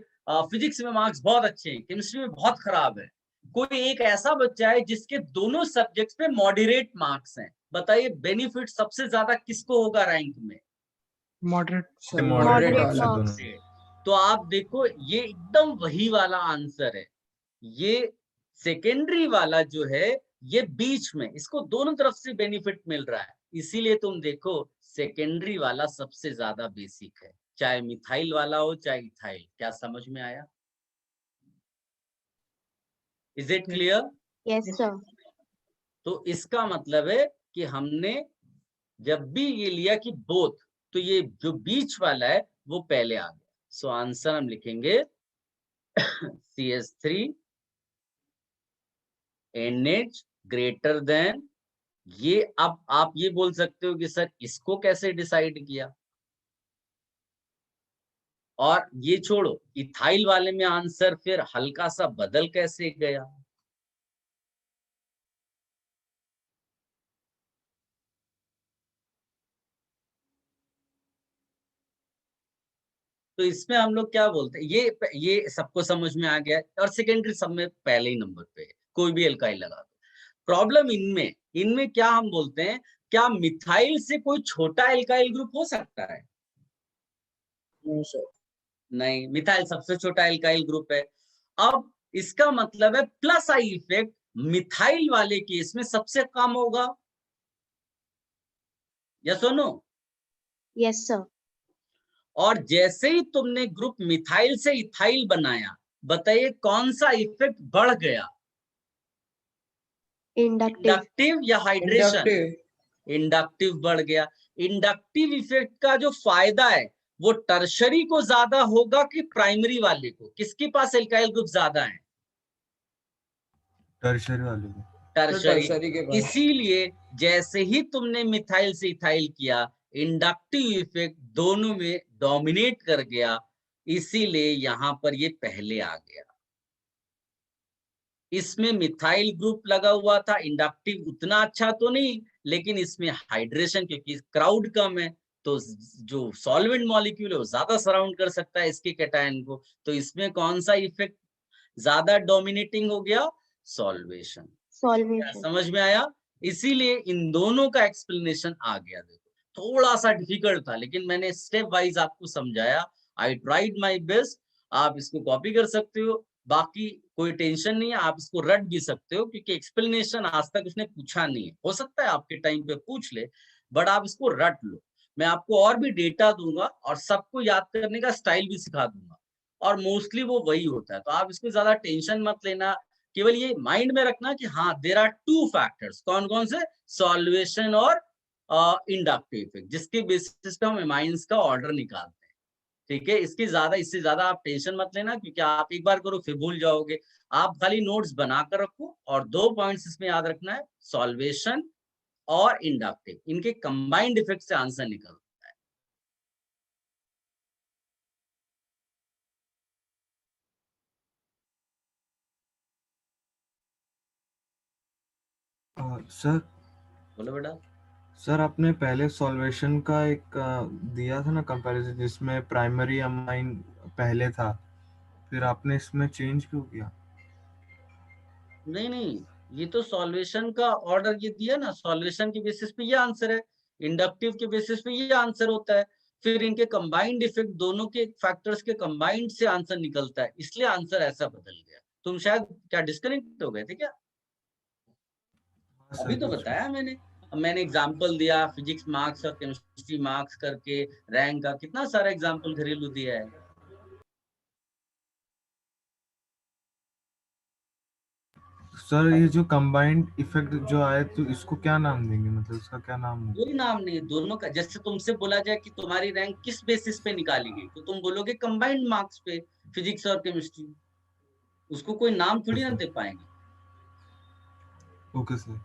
फिजिक्स में मार्क्स बहुत अच्छे हैं, केमिस्ट्री में बहुत खराब है, कोई एक ऐसा बच्चा है जिसके दोनों सब्जेक्ट्स पे मॉडरेट मार्क्स हैं, बताइए बेनिफिट सबसे ज्यादा किसको होगा रैंक में? Moderate. Sir Moderate moderate marks वाला। दोनों। से। तो आप देखो, ये एकदम वही वाला आंसर है। ये सेकेंडरी वाला जो है ये बीच में, इसको दोनों तरफ से बेनिफिट मिल रहा है, इसीलिए तुम देखो सेकेंडरी वाला सबसे ज्यादा बेसिक है, चाहे मिथाइल वाला हो चाहे इथाइल। क्या समझ में आया? Is it clear? Yes sir. तो इसका मतलब है कि हमने जब भी ये लिया कि बोथ, तो ये जो बीच वाला है वो पहले आ गया। सो आंसर हम लिखेंगे CH3 NH ग्रेटर देन, ये अब आप ये बोल सकते हो कि सर इसको कैसे डिसाइड किया, और ये छोड़ो, इथाइल वाले में आंसर फिर हल्का सा बदल कैसे गया? तो इसमें हम लोग क्या बोलते हैं, ये सबको समझ में आ गया, और सेकेंडरी सब में पहले ही नंबर पे है, कोई भी एल्काइल लगा दो। प्रॉब्लम इनमें इनमें क्या हम बोलते हैं, क्या मिथाइल से कोई छोटा एल्काइल ग्रुप हो सकता है? No sir. नहीं, मिथाइल सबसे छोटा एल्काइल ग्रुप है। अब इसका मतलब है प्लस आई इफेक्ट मिथाइल वाले केस में सबसे कम होगा, या सुनो। Yes sir. और जैसे ही तुमने ग्रुप मिथाइल से इथाइल बनाया, बताइए कौन सा इफेक्ट बढ़ गया? इंडक्टिव। इंडक्टिव या हाइड्रेशन? इंडक्टिव। इंडक्टिव बढ़ गया। इंडक्टिव इफेक्ट का जो फायदा है वो टर्शरी को ज्यादा होगा कि प्राइमरी वाले को? किसके पास एल्काइल ग्रुप ज्यादा है? टर्शियरी वाले में। टर्शरी। टर्शरी के पास। इसीलिए जैसे ही तुमने मिथाइल से इथाइल किया, इंडक्टिव इफेक्ट दोनों में डोमिनेट कर गया, इसीलिए यहां पर ये पहले आ गया। इसमें मिथाइल ग्रुप लगा हुआ था, इंडक्टिव उतना अच्छा तो नहीं, लेकिन इसमें हाइड्रेशन, क्योंकि क्राउड कम है तो जो सॉल्वेंट मॉलिक्यूल है वो ज्यादा सराउंड कर सकता है इसके कैटायन को, तो इसमें कौन सा इफेक्ट ज्यादा डोमिनेटिंग हो गया? सॉल्वेशन। क्या सॉल्वेशन। समझ में आया? इसीलिए इन दोनों का एक्सप्लेनेशन आ गया। देखो थोड़ा सा डिफिकल्ट था, लेकिन मैंने स्टेप वाइज आपको समझाया। I tried my best. आप इसको कॉपी कर सकते हो, बाकी कोई टेंशन नहीं है, आप इसको रट भी सकते हो, क्योंकि एक्सप्लेनेशन आज तक उसने पूछा नहीं है। हो सकता है आपके टाइम पे पूछ ले, बट आप इसको रट लो। मैं आपको और भी डेटा दूंगा और सबको याद करने का स्टाइल भी सिखा दूंगा, और मोस्टली वो वही होता है। तो आप इसको ज्यादा टेंशन मत लेना, केवल ये माइंड में रखना कि हाँ देयर आर टू फैक्टर्स। कौन कौन से? सॉल्वेशन और इंडक्टिव इफेक्ट, जिसके बेसिस पे हम एमाइंस का ऑर्डर निकालते हैं। ठीक है, इससे ज्यादा आप टेंशन मत लेना, क्योंकि आप एक बार करो फिर भूल जाओगे। आप खाली नोट्स बनाकर रखो, और 2 पॉइंट्स इसमें याद रखना है, सॉल्वेशन और इंडक्टिव, इनके कंबाइंड इफेक्ट से आंसर निकलता है। सर बोलो बेटा। सर आपने पहले सॉल्वेशन का एक दिया था ना कंपैरिजन, जिसमें प्राइमरी अमाइन पहले था, फिर आपने इसमें चेंज क्यों किया? नहीं नहीं, ये तो सॉल्वेशन का ऑर्डर ये दिया ना, सॉल्वेशन के बेसिस पे ये आंसर है, इंडक्टिव के बेसिस पे ये आंसर होता है, फिर इनके कंबाइंड इफेक्ट, दोनों के फैक्टर्स के कंबाइंड से आंसर निकलता है, इसलिए आंसर ऐसा बदल गया। तुम शायद क्या डिस्कनेक्ट हो गए थे क्या? हाँ अभी सर, तो बीच में। बताया मैंने एग्जाम्पल दिया, फिजिक्स मार्क्स और केमिस्ट्री मार्क्स करके रैंक का कितना सारा एग्जाम्पल घरेलू दिया है। सर ये जो कंबाइंड इफेक्ट जो आए, तो इसको क्या नाम देंगे, मतलब इसका क्या नाम होगा? कोई नाम नहीं है, दोनों का। जैसे तुमसे बोला जाए कि तुम्हारी रैंक किस बेसिस पे निकाली गई, तो तुम बोलोगे कंबाइंड मार्क्स पे, फिजिक्स और केमिस्ट्री। उसको कोई नाम थोड़ी ना दे पाएंगे। Okay sir.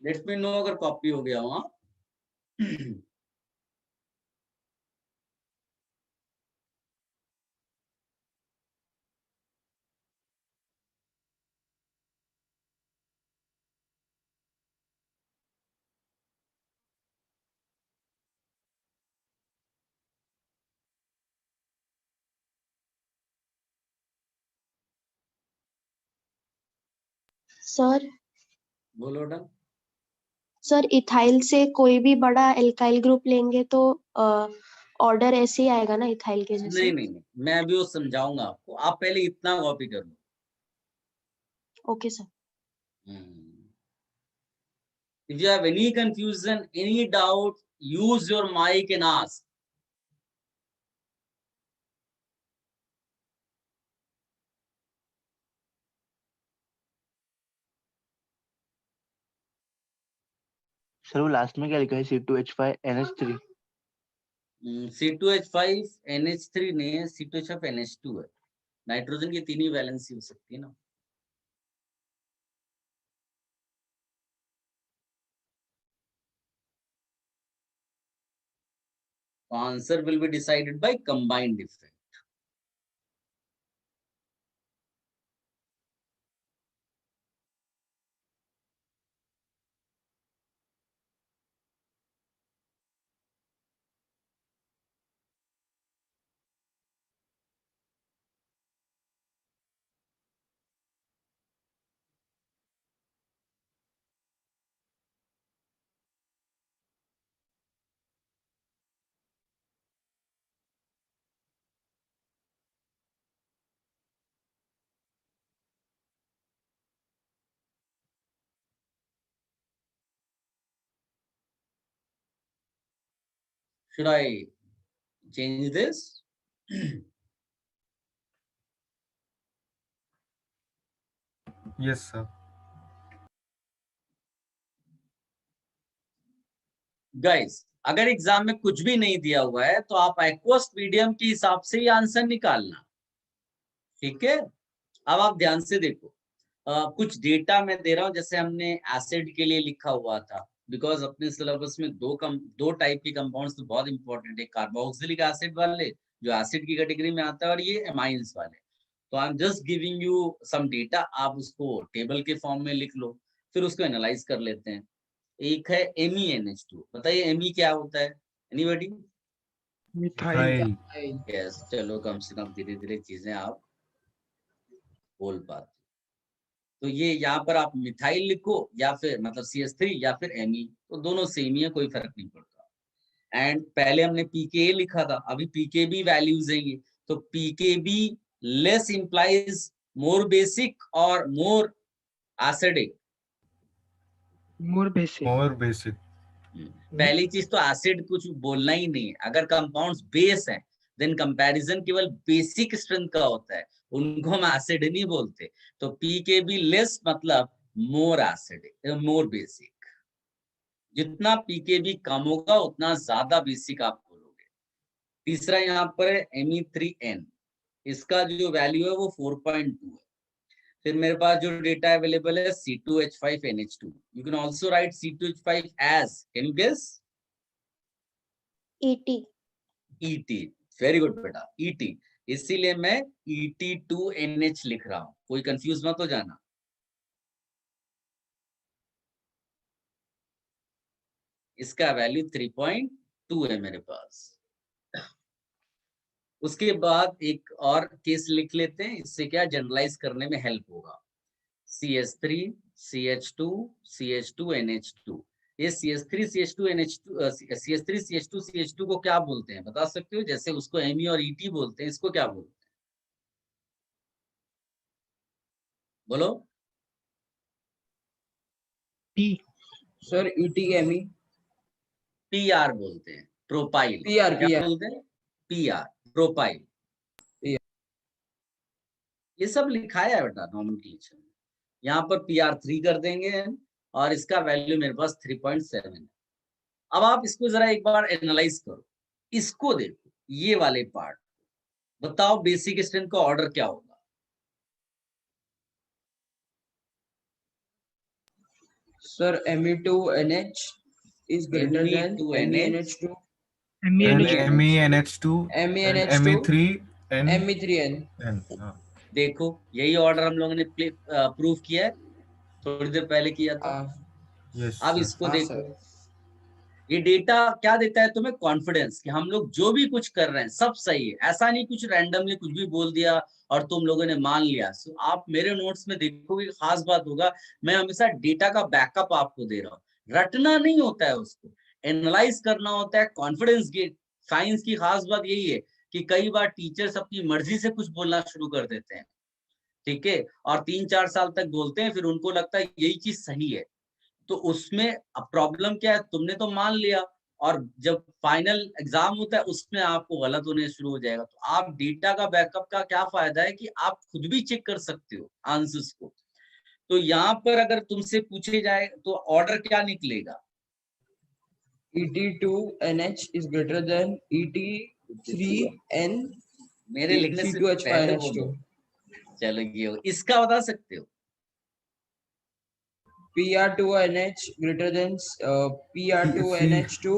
Let's me know अगर कॉपी हो गया वहां। सर बोलो बेटा। सर इथाइल से कोई भी बड़ा एल्काइल ग्रुप लेंगे तो ऑर्डर ऐसे ही आएगा ना इथाइल के जैसे? नहीं नहीं नहीं, मैं अभी वो समझाऊंगा आपको, आप पहले इतना कॉपी कर लो। Okay sir. If you have any confusion, any doubt, use your mic and ask. Sir वो लास्ट में क्या लिखा है? C2H5NH3। C2H5NH3 नहीं है, C2H5NH2 है। नाइट्रोजन की 3 ही वैलेंसी हो सकती है ना। Answer will be decided by combined effect. Should I change this? Yes sir. Guys, अगर एग्जाम में कुछ भी नहीं दिया हुआ है तो आप एक्वस मीडियम के हिसाब से ही आंसर निकालना। ठीक है, अब आप ध्यान से देखो, कुछ डेटा मैं दे रहा हूँ, जैसे हमने एसिड के लिए लिखा हुआ था, बिकॉज अपने सिलेबस में दो टाइप के कंपाउंड्स तो बहुत इंपॉर्टेंट है, कार्बोक्सिलिक एसिड वाले जो एसिड की कैटेगरी में आता है, और ये एमाइंस वाले। तो I am just giving you some data, आप उसको टेबल के फॉर्म में लिख लो, फिर उसको एनालाइज कर लेते हैं। एक है MEnH2, बताइए एमी क्या होता है, एनीबॉडी? मिथाइल। यस, चलो कम से कम धीरे धीरे चीजें आप बोल पाते। तो ये यहाँ पर आप मिथाइल लिखो या फिर मतलब CH3 या फिर Me, तो दोनों सेम ही है, कोई फर्क नहीं पड़ता। एंड पहले हमने pKa लिखा था, अभी pKb वैल्यूज हैं ये, तो pKb लेस इंप्लाइज मोर बेसिक और मोर एसिडिक। मोर बेसिक। और बेसिक। पहली चीज तो एसिड कुछ बोलना ही नहीं है, अगर कंपाउंड्स बेस हैं देन कंपैरिजन केवल बेसिक स्ट्रेंथ का होता है, उनको हम एसिड नहीं बोलते। तो pKb लेस मतलब मोर एसिडिक, मोर बेसिक। जितना pKb कम होगा उतना ज्यादा बेसिक आप बोलोगे। तीसरा यहाँ पर है Me3N, इसका जो वैल्यू है वो 4.2 है। फिर मेरे पास जो डेटा अवेलेबल है C2H5NH2, you can also write C2H5 as, can you guess? ET। ET, very good बेटा, ET। इसीलिए मैं ET2NH लिख रहा हूं, कोई कंफ्यूज मत हो जाना। इसका वैल्यू 3.2 है मेरे पास। उसके बाद एक और केस लिख लेते हैं, इससे क्या जनरलाइज करने में हेल्प होगा। CH3 CH2 CH2NH2, ये CH3 CH2NH2 CH3 CH2 CH2 को क्या बोलते हैं बता सकते हो? जैसे उसको Me और ET बोलते हैं, इसको क्या बोलते हैं बोलो? टी। Sir ETME। PR बोलते हैं, प्रोपाइल। PR क्या PR बोलते हैं? PR, propyl. ये सब लिखाया है बेटा नॉमेनक्लेचर में। यहाँ पर PR3 कर देंगे और इसका वैल्यू मेरे पास 3.7 है। अब आप इसको जरा एक बार एनालाइज करो, इसको देखो, ये वाले पार्ट, बताओ बेसिक स्ट्रेंथ का ऑर्डर क्या होगा? Sir Me2NH is greater than Me2NH, MENH2 And MENH2 and MENH2 Me3N Me3N। हाँ। देखो यही ऑर्डर हम लोगों ने प्रूव किया है, थोड़ी देर पहले किया था। यस अब सर। इसको हाँ देखो, सर। ये डेटा क्या देता है तुम्हें? कॉन्फिडेंस कि हम लोग जो भी कुछ कर रहे हैं सब सही है, ऐसा नहीं कुछ रैंडमली कुछ भी बोल दिया और तुम लोगों ने मान लिया। सो आप मेरे नोट्स में देखोगे, खास बात होगा, मैं हमेशा डेटा का बैकअप आपको दे रहा हूँ। रटना नहीं होता है, उसको एनालाइज करना होता है। कॉन्फिडेंस गेट, साइंस की खास बात यही है कि कई बार टीचर्स अपनी मर्जी से कुछ बोलना शुरू कर देते हैं, ठीक है, और 3-4 साल तक बोलते हैं, फिर उनको लगता है यही चीज सही है। तो उसमें अब प्रॉब्लम क्या है, तुमने तो मान लिया और जब फाइनल एग्जाम होता है उसमें आपको गलत होने शुरू हो जाएगा। तो आप डेटा का बैकअप का क्या फायदा है कि आप खुद भी चेक कर सकते हो आंसर्स को। तो यहाँ पर अगर तुमसे पूछे जाए तो ऑर्डर क्या निकलेगा? ET2NH is greater than ET3N मेरे लिखने से पहले बोलो। C2H5NH2। चलो ये हो, इसका बता सकते हो? PR2NH greater than PR2NH2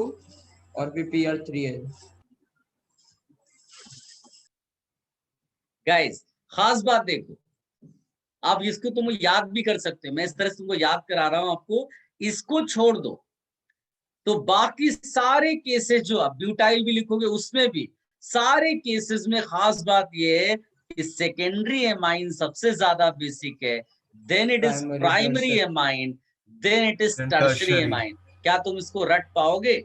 और फिर PR3N। गाइस खास बात देखो, आप इसको तुम याद भी कर सकते हो, मैं इस तरह से तुमको याद करा रहा हूं आपको। इसको छोड़ दो तो बाकी सारे केसेस जो आप ब्यूटाइल भी लिखोगे उसमें भी सारे केसेस में खास बात ये है कि सेकेंडरी एमाइन सबसे ज्यादा बेसिक है, then it is Primary, primary tertiary। Amine, then it is Then tertiary tertiary। Amine. क्या तुम इसको रट पाओगे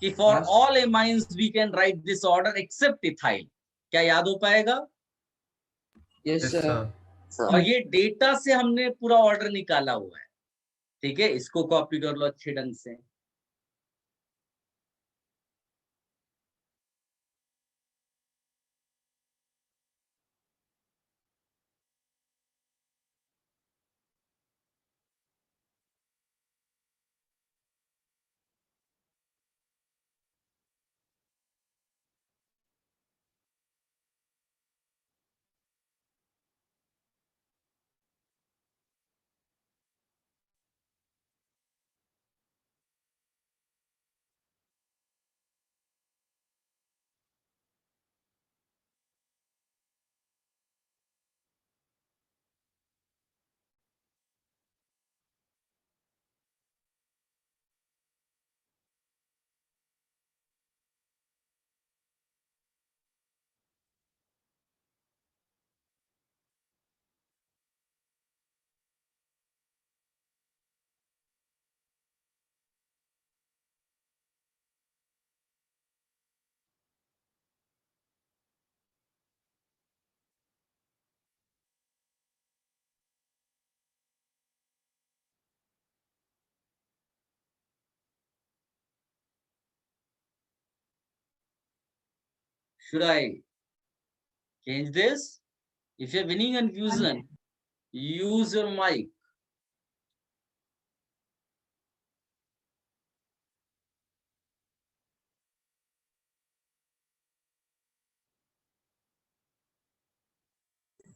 कि फॉर हाँ। All amines we can write this order accept ethyl? क्या याद हो पाएगा? Yes yes sir। सर। और ये डेटा से हमने पूरा ऑर्डर निकाला हुआ है, ठीक है, इसको कॉपी कर लो अच्छे ढंग से। Should I change this? If you're winning confusion, use your mic.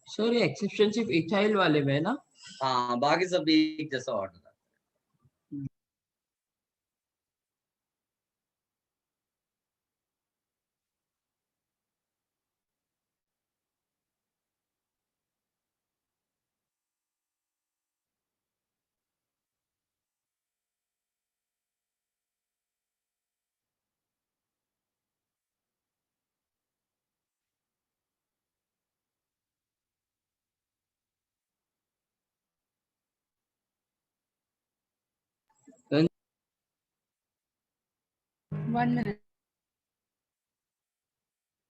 Sir ये एक्सेप्शन सिर्फ इथाइल वाले में है ना? हाँ, बाकी सब एक जैसा ऑर्डर है। One minute.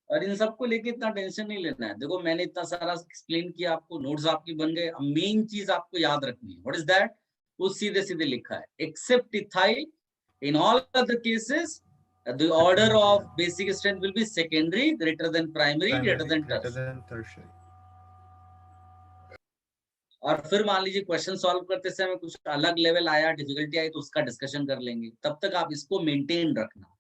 और इन सबको लेके इतना टेंशन नहीं लेना है। देखो मैंने इतना सारा एक्सप्लेन किया आपको, नोट्स आपकी बन गए। अब मेन चीज आपको याद रखनी है, व्हाट इज दैट? वो सीधे सीधे लिखा है, except ethyl in all other cases the order of basic strength will be secondary greater than primary greater than tertiary. और फिर मान लीजिए क्वेश्चन सॉल्व करते समय कुछ अलग लेवल आया, डिफिकल्टी आई, तो उसका डिस्कशन कर लेंगे। तब तक आप इसको मेंटेन रखना।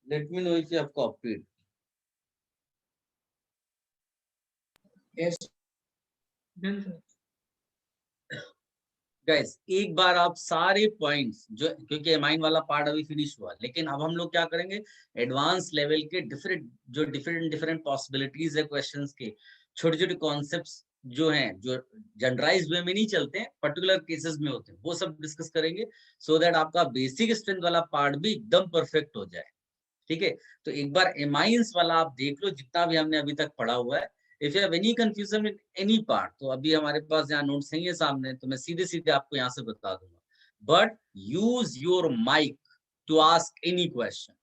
Late me know if you have copied. Yes done sir. Guys एक बार आप सारे पॉइंट्स जो, क्योंकि एमाइन वाला पार्ट अभी फिनिश हुआ, लेकिन अब हम लोग क्या करेंगे, एडवांस लेवल के डिफरेंट पॉसिबिलिटीज है क्वेश्चंस के, छोटे छोटे कॉन्सेप्ट्स जो हैं, जो जनरलाइज वे में नहीं चलते हैं, पर्टिकुलर केसेस में होते हैं, वो सब डिस्कस करेंगे, सो दैट आपका बेसिक स्ट्रेंथ वाला पार्ट भी एकदम परफेक्ट हो जाए। ठीक है, तो एक बार एमाइंस वाला आप देख लो, जितना भी हमने अभी तक पढ़ा हुआ है। If you have any confusion with any part, तो अभी हमारे पास यहाँ नोट्स नहीं है सामने, तो मैं सीधे सीधे आपको यहाँ से बता दूंगा। But use your mic to ask any question.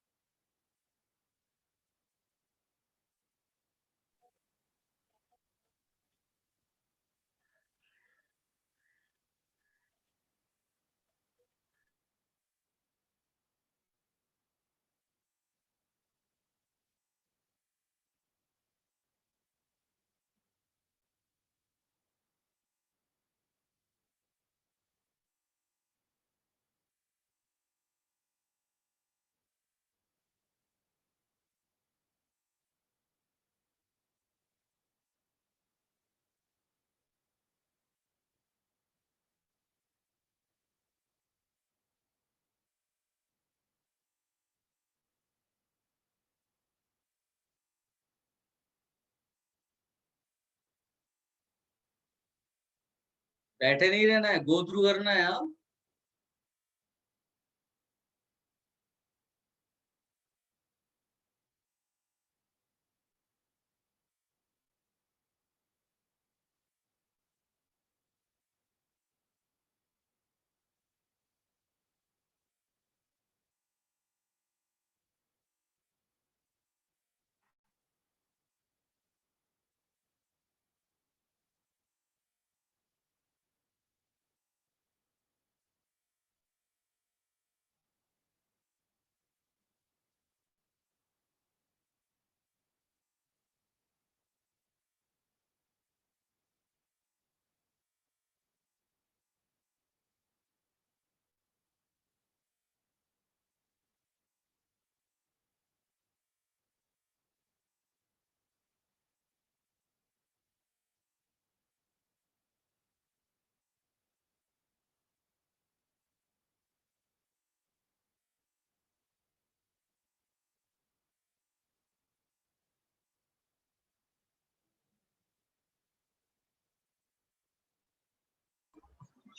बैठे नहीं रहना है, गो थ्रू करना है। हाँ,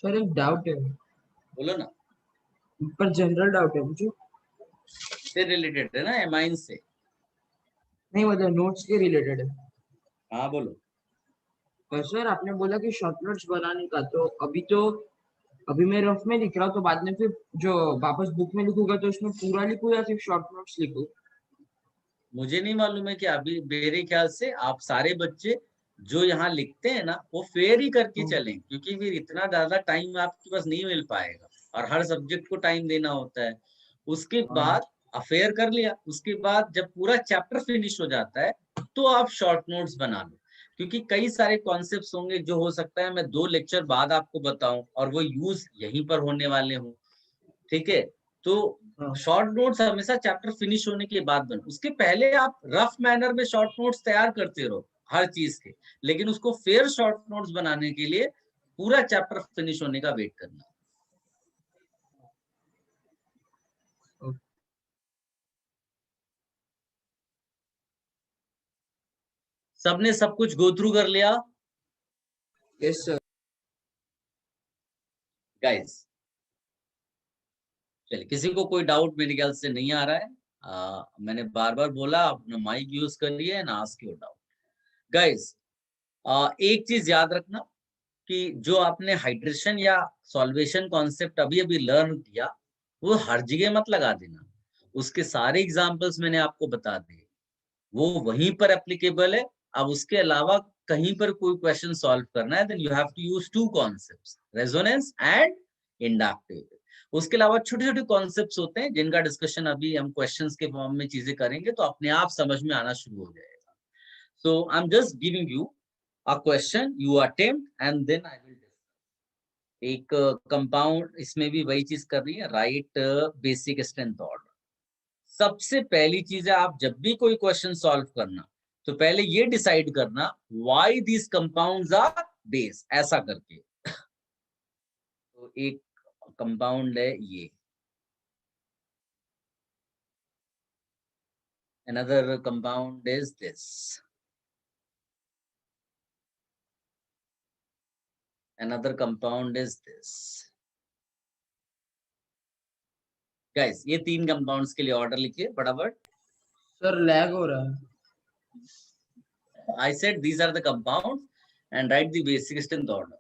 सर एक डाउट है। बोलो ना। पर जनरल डाउट है मुझे, से रिलेटेड है ना, एमाइन से। नहीं मतलब नोट्स के रिलेटेड है। हाँ बोलो। पर सर आपने बोला कि शॉर्ट नोट्स बनाने का, तो अभी मैं रफ में लिख रहा हूँ, तो बाद में फिर जो वापस बुक में लिखूंगा तो उसमें पूरा लिखूँ या सिर्फ शॉर्ट नोट्स लिखूँ? मुझे नहीं मालूम है कि अभी मेरे ख्याल से आप सारे बच्चे जो यहाँ लिखते हैं ना वो फेयर ही करके चलें, क्योंकि फिर इतना ज्यादा टाइम आपके पास नहीं मिल पाएगा और हर सब्जेक्ट को टाइम देना होता है। उसके बाद अफेयर कर लिया, उसके बाद जब पूरा चैप्टर फिनिश हो जाता है तो आप शॉर्ट नोट्स बना लो, क्योंकि कई सारे कॉन्सेप्ट्स होंगे जो हो सकता है मैं 2 लेक्चर बाद आपको बताऊं और वो यूज यहीं पर होने वाले हों। ठीक है, तो शॉर्ट नोट्स हमेशा चैप्टर फिनिश होने के बाद बनो, उसके पहले आप रफ मैनर में शॉर्ट नोट्स तैयार करते रहो हर चीज के, लेकिन उसको फेयर शॉर्ट नोट्स बनाने के लिए पूरा चैप्टर फिनिश होने का वेट करना। सबने सब कुछ गो थ्रू कर लिया? Yes sir. गाइस चलिए, किसी को कोई डाउट मेरे ख्याल से नहीं आ रहा है। मैंने बार बार बोला अपना माइक यूज करिए and ask your doubt. Guys एक चीज याद रखना कि जो आपने हाइड्रेशन या सॉल्वेशन कॉन्सेप्ट अभी अभी लर्न किया वो हर जगह मत लगा देना। उसके सारे एग्जांपल्स मैंने आपको बता दिए, वो वहीं पर एप्लीकेबल है। अब उसके अलावा कहीं पर कोई क्वेश्चन सॉल्व करना है then you have to use 2 concepts, resonance and inductive. उसके अलावा छोटे छोटे कॉन्सेप्ट्स होते हैं जिनका डिस्कशन अभी हम क्वेश्चंस के फॉर्म में चीजें करेंगे तो अपने आप समझ में आना शुरू हो जाएगा। So I am just giving you a question, you attempt and then I will discuss। एक कंपाउंड इसमें भी वही चीज कर रही है, राइट बेसिक स्ट्रेंथ ऑर्डर। सबसे पहली चीज है आप जब भी कोई क्वेश्चन सॉल्व करना तो पहले ये डिसाइड करना why this compounds are base, ऐसा करके। तो एक कंपाउंड है ये, another compound is this, another compound is this। Guys ये 3 कंपाउंड्स के लिए ऑर्डर लिखिए फटाफट। सर लैग हो रहा है। I said these are the compounds and write the basic strength order।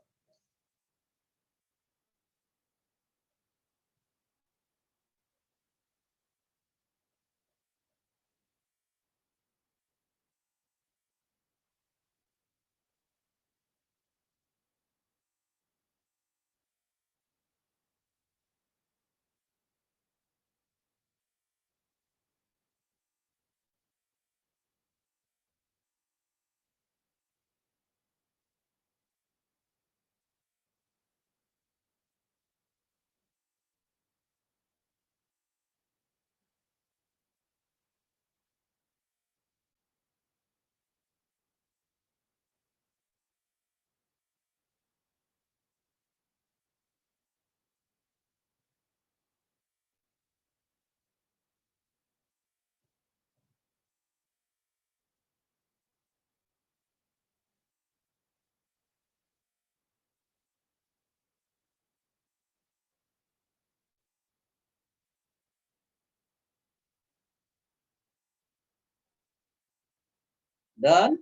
Done?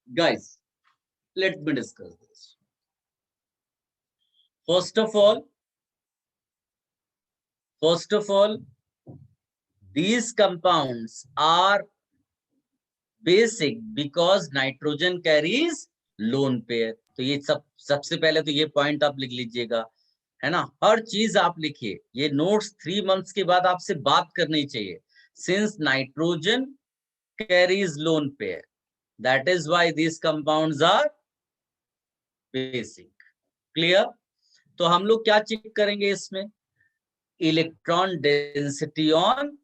Guys, let me discuss this. First of all, these compounds are basic because nitrogen carries lone pair। तो ये सबसे पहले तो ये point आप लिख लीजिएगा, है ना। हर चीज आप लिखिए, ये नोट्स 3 मंथ्स के बाद आपसे बात करनी चाहिए। Since nitrogen carries lone pair, That is why these compounds are basic. Clear? तो हम लोग क्या चेक करेंगे इसमें? Electron density on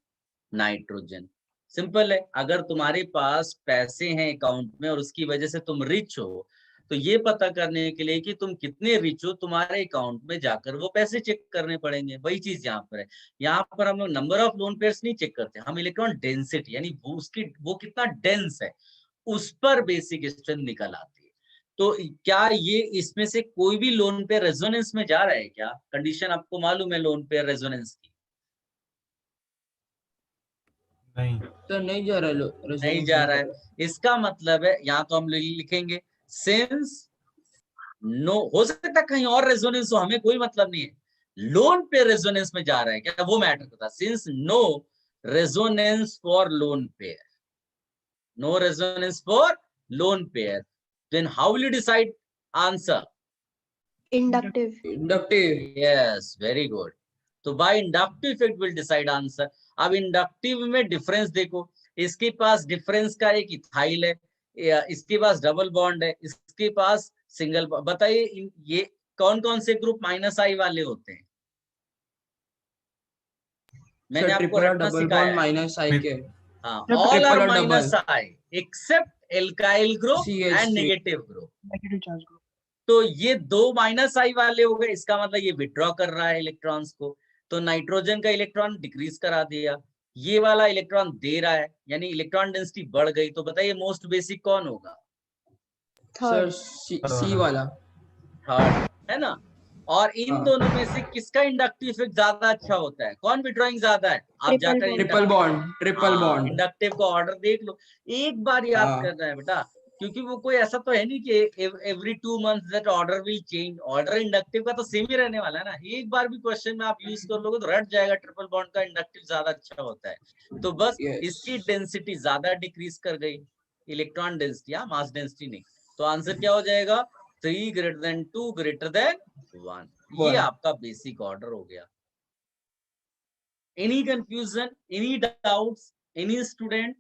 nitrogen. Simple है, अगर तुम्हारे पास पैसे हैं अकाउंट में और उसकी वजह से तुम रिच हो, तो ये पता करने के लिए कि तुम कितने रिच हो, तुम्हारे अकाउंट में जाकर वो पैसे चेक करने पड़ेंगे। वही चीज यहाँ पर है। यहाँ पर हम लोग नंबर ऑफ लोन पेयर्स नहीं चेक करते, हम इलेक्ट्रॉन डेंसिटी यानी वो कितना डेंस है उस पर बेसिक स्ट्रेंथ निकल आती है। तो क्या ये इसमें से कोई भी लोन पेयर रेजोनेंस में जा रहा है क्या? कंडीशन आपको मालूम है लोन पेयर रेजोनेंस की? नहीं। तो नहीं जा रहा नहीं जा रहा है। इसका मतलब है, यहाँ तो हम लिखेंगे सिंस नो, हो सकता है कहीं और रेजोनेंस हो, हमें कोई मतलब नहीं है। लोन पेयर रेजोनेंस में जा रहा है क्या, वो मैटर करता है। Since no resonance for lone pair, no resonance for lone pair, then how will you decide answer? Inductive. Inductive. Yes, very good. तो by inductive effect will decide answer. अब इंडक्टिव में डिफरेंस देखो, इसके पास difference का एक ethyl है, इसके पास double bond है, इसके पास सिंगल। बताइए ये कौन कौन से ग्रुप माइनस आई वाले होते हैं? मैंने आपको ट्रिपल और रटना डबल सिखाया बॉन्ड है। माइनस आई के। हाँ, ट्रिपल ऑल आर और minus double. I except alkyl group and CH3। Negative group. Negative charge group. तो ये दो माइनस आई वाले हो गए, इसका मतलब ये विड्रॉ कर रहा है इलेक्ट्रॉन्स को, तो नाइट्रोजन का इलेक्ट्रॉन डिक्रीज करा दिया। ये वाला इलेक्ट्रॉन दे रहा है, यानी इलेक्ट्रॉन डेंसिटी बढ़ गई। तो बताइए मोस्ट बेसिक कौन होगा? Sir third. सी वाला। थर्ड, है ना? और इन हाँ। दोनों में से किसका इंडक्टिव इफेक्ट ज्यादा अच्छा होता है? कौन विड्रॉइंग ज्यादा है? आप ट्रिपल जाकर bond. Triple bond. Triple bond. Inductive का ऑर्डर देख लो, एक बार याद हाँ। करना है बेटा, क्योंकि वो कोई ऐसा तो है नहीं कि every 2 months that order will change. Order inductive का तो सेम ही रहने वाला है ना। एक बार भी क्वेश्चन में आप यूज कर लोगे तो रट जाएगा, ट्रिपल बॉन्ड का इंडक्टिव ज्यादा अच्छा होता है। तो बस यस। इसकी डेंसिटी ज्यादा डिक्रीज कर गई, इलेक्ट्रॉन डेंसिटी, या मास डेंसिटी नहीं। तो आंसर क्या हो जाएगा? 3 greater than 2 greater than 1। ये आपका बेसिक ऑर्डर हो गया। Any confusion, any doubts, any student?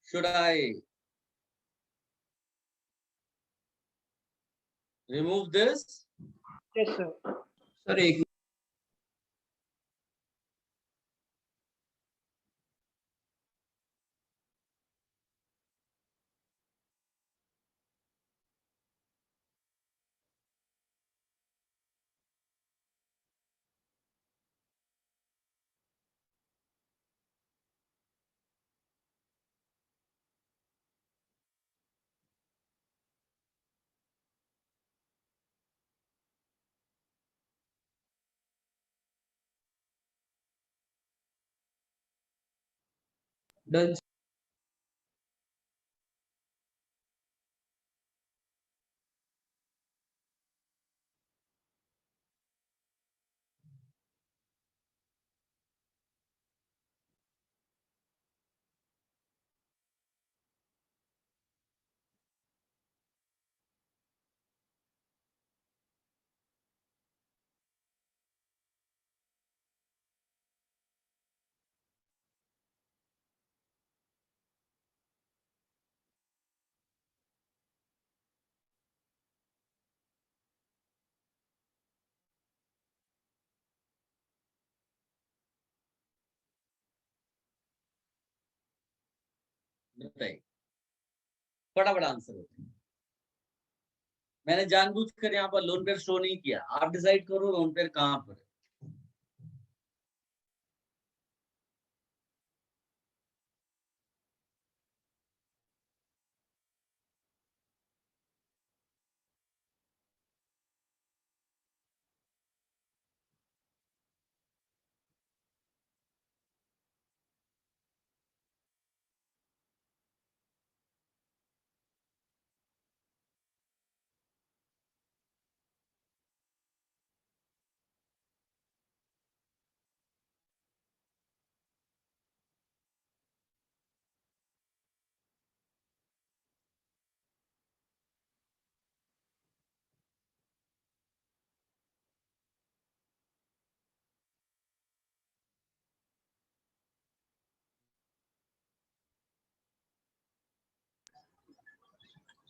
Should I remove this? Yes sir. Sir एक डन। बताइए, फटाफट आंसर होता है। मैंने जानबूझकर यहाँ पर लोन पेयर शो नहीं किया, आप डिसाइड करो लोन पेयर कहाँ पर है।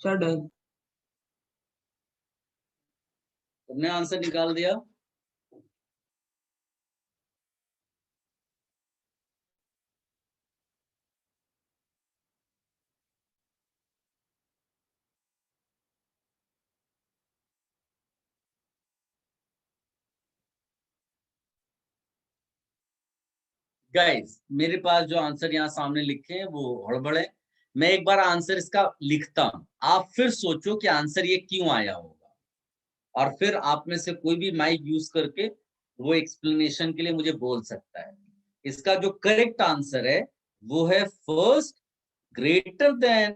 Sir done. तुमने आंसर निकाल दिया? गाइस मेरे पास जो आंसर यहाँ सामने लिखे हैं वो हड़बड़ है। मैं एक बार आंसर इसका लिखता हूं, आप फिर सोचो कि आंसर ये क्यों आया होगा, और फिर आप में से कोई भी माइक यूज करके वो एक्सप्लेनेशन के लिए मुझे बोल सकता है। इसका जो करेक्ट आंसर है वो है first greater than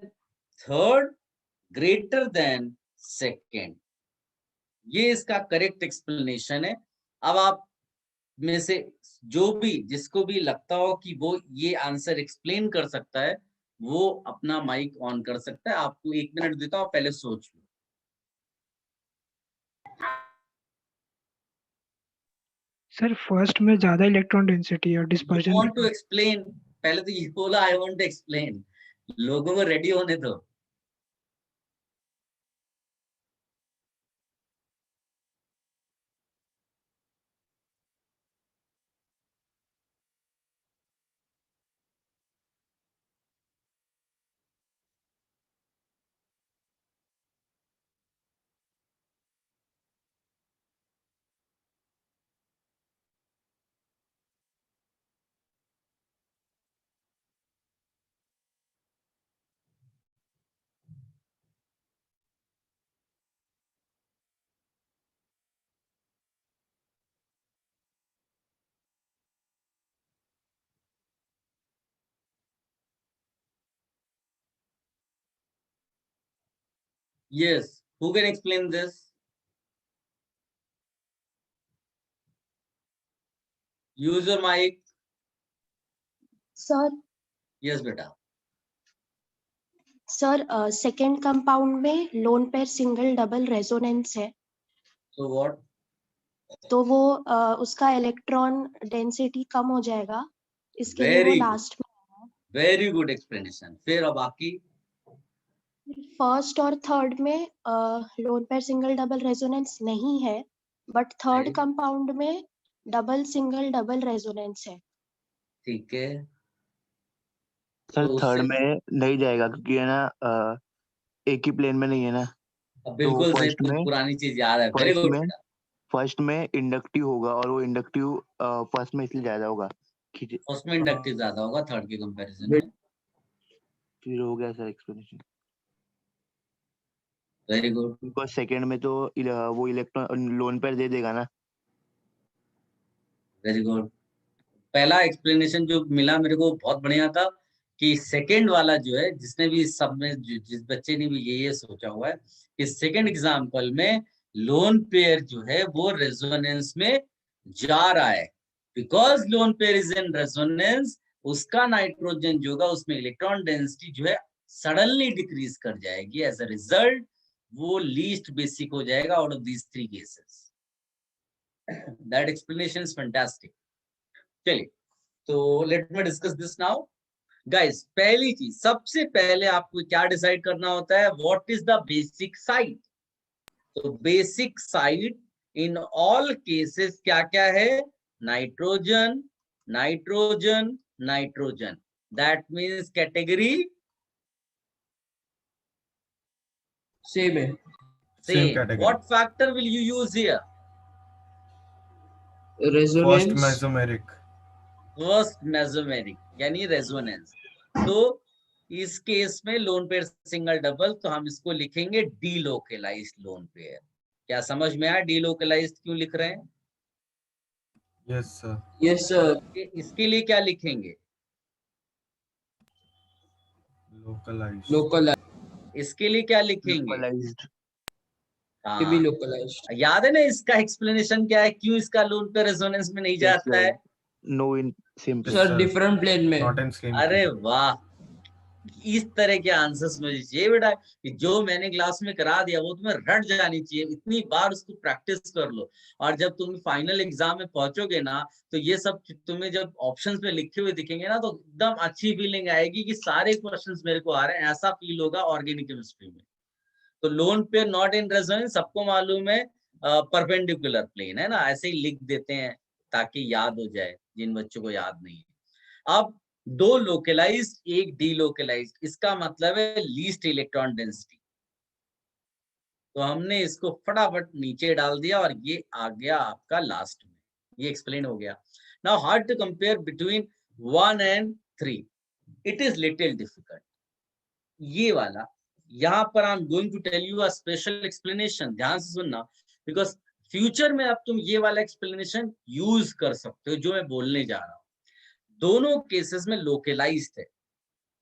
third greater than second. ये इसका करेक्ट एक्सप्लेनेशन है। अब आप में से जो भी जिसको भी लगता हो कि वो ये आंसर एक्सप्लेन कर सकता है, वो अपना माइक ऑन कर सकता है। आपको 1 मिनट देता हूं, पहले सोच लो। सर फर्स्ट में ज्यादा इलेक्ट्रॉन डेंसिटी और You dispersion want to explain? पहले तो ये बोला आई वांट टू एक्सप्लेन। लोगों को रेडी होने दो। Yes, who can explain this? Use your mic. Sir Yes बेटा। सर सेकेंड कंपाउंड में lone pair single double resonance है, So what? तो वो उसका इलेक्ट्रॉन डेंसिटी कम हो जाएगा, इसके लिए वो Very good. लास्ट में। Very good explanation. फिर अब बाकी फर्स्ट और थर्ड में lone pair single double resonance नहीं है, बट थर्ड नहीं। कंपाउंड में डबल सिंगल डबल रेजोनेंस है। ठीक है। सर तो थर्ड उससे में नहीं जाएगा क्योंकि है ना एक ही प्लेन में नहीं है ना। अब बिल्कुल सही, फर्स्ट में पुरानी चीज याद है। वेरी फर्स्ट गुड में बेटा। फर्स्ट में इंडक्टिव होगा और वो इंडक्टिव फर्स्ट में इसलिए ज्यादा होगा। फर्स्ट में इंडक्टिव ज्यादा होगा थर्ड के कंपैरिजन में। फिर हो गया sir explanation. Very good. Because second में तो वो इलेक्ट्रॉन लोन पेयर दे देगा ना। Very good. पहला एक्सप्लेनेशन जो मिला मेरे को बहुत बढ़िया था कि सेकंड वाला जो है, जिसने भी सब में जिस बच्चे ने भी ये सोचा हुआ है कि सेकंड एग्जांपल में लोन पेयर जो है वो रेजोनेंस में जा रहा है, because lone pair is in resonance, उसका नाइट्रोजन जो होगा उसमें इलेक्ट्रॉन डेंसिटी जो है सडनली डिक्रीज कर जाएगी। एज अ रिजल्ट वो लीस्ट बेसिक हो जाएगा out of these 3 cases. That explanation is fantastic. चलिए, तो let me discuss this now. Guys, पहली चीज, सबसे पहले आपको क्या डिसाइड करना होता है, what is the basic side. तो basic side in all cases क्या क्या है, nitrogen nitrogen nitrogen. That means category same है। Same same. category. What factor will you use here? First resonance. mesomeric. First mesomeric यानी resonance. तो इस case में lone pair single double, तो हम इसको लिखेंगे डीलोकलाइज्ड लोन पेयर। क्या समझ में आया डीलोकलाइज्ड क्यों लिख रहे हैं? Yes sir. Yes sir. इसके लिए क्या लिखेंगे? Localized. लोकल इसके लिए क्या लिखेंगे? लोकलाइज्ड। ये भी हाँ, लोकलाइज्ड। याद है ना इसका एक्सप्लेनेशन क्या है, क्यों इसका लोन पेयर रेजोनेंस में नहीं जाता है? No in same Yes, sir sir. Different plane में। Not in same. अरे plane. वाह, इस तरह के आंसर्स मुझे चाहिए बेटा, कि जो मैंने क्लास में करा दिया वो तुम्हें रट जानी चाहिए। इतनी बार उसको प्रैक्टिस कर लो, और जब तुम फाइनल एग्जाम में पहुंचोगे ना, तो ये सब तुम्हें जब ऑप्शंस में लिखे हुए दिखेंगे ना, तो एकदम अच्छी फीलिंग आएगी कि सारे क्वेश्चंस मेरे को आ रहे हैं। ऐसा फील होगा ऑर्गेनिक केमिस्ट्री में। तो lone pair not in resonance सबको मालूम है परपेंडिकुलर प्लेन है ना, ऐसे ही लिख देते हैं ताकि याद हो जाए जिन बच्चों को याद नहीं है। अब दो लोकलाइज्ड एक डीलोकलाइज्ड, इसका मतलब है लीस्ट इलेक्ट्रॉन डेंसिटी। तो हमने इसको फटाफट नीचे डाल दिया और ये आ गया आपका लास्ट में, ये एक्सप्लेन हो गया। Now how to compare between 1 and 3, it is little difficult. ये वाला यहाँ पर I am going to tell you a special explanation, ध्यान से सुनना, बिकॉज फ्यूचर में अब तुम ये वाला एक्सप्लेनेशन यूज कर सकते हो जो मैं बोलने जा रहा हूँ। दोनों केसेस में लोकलाइज्ड है,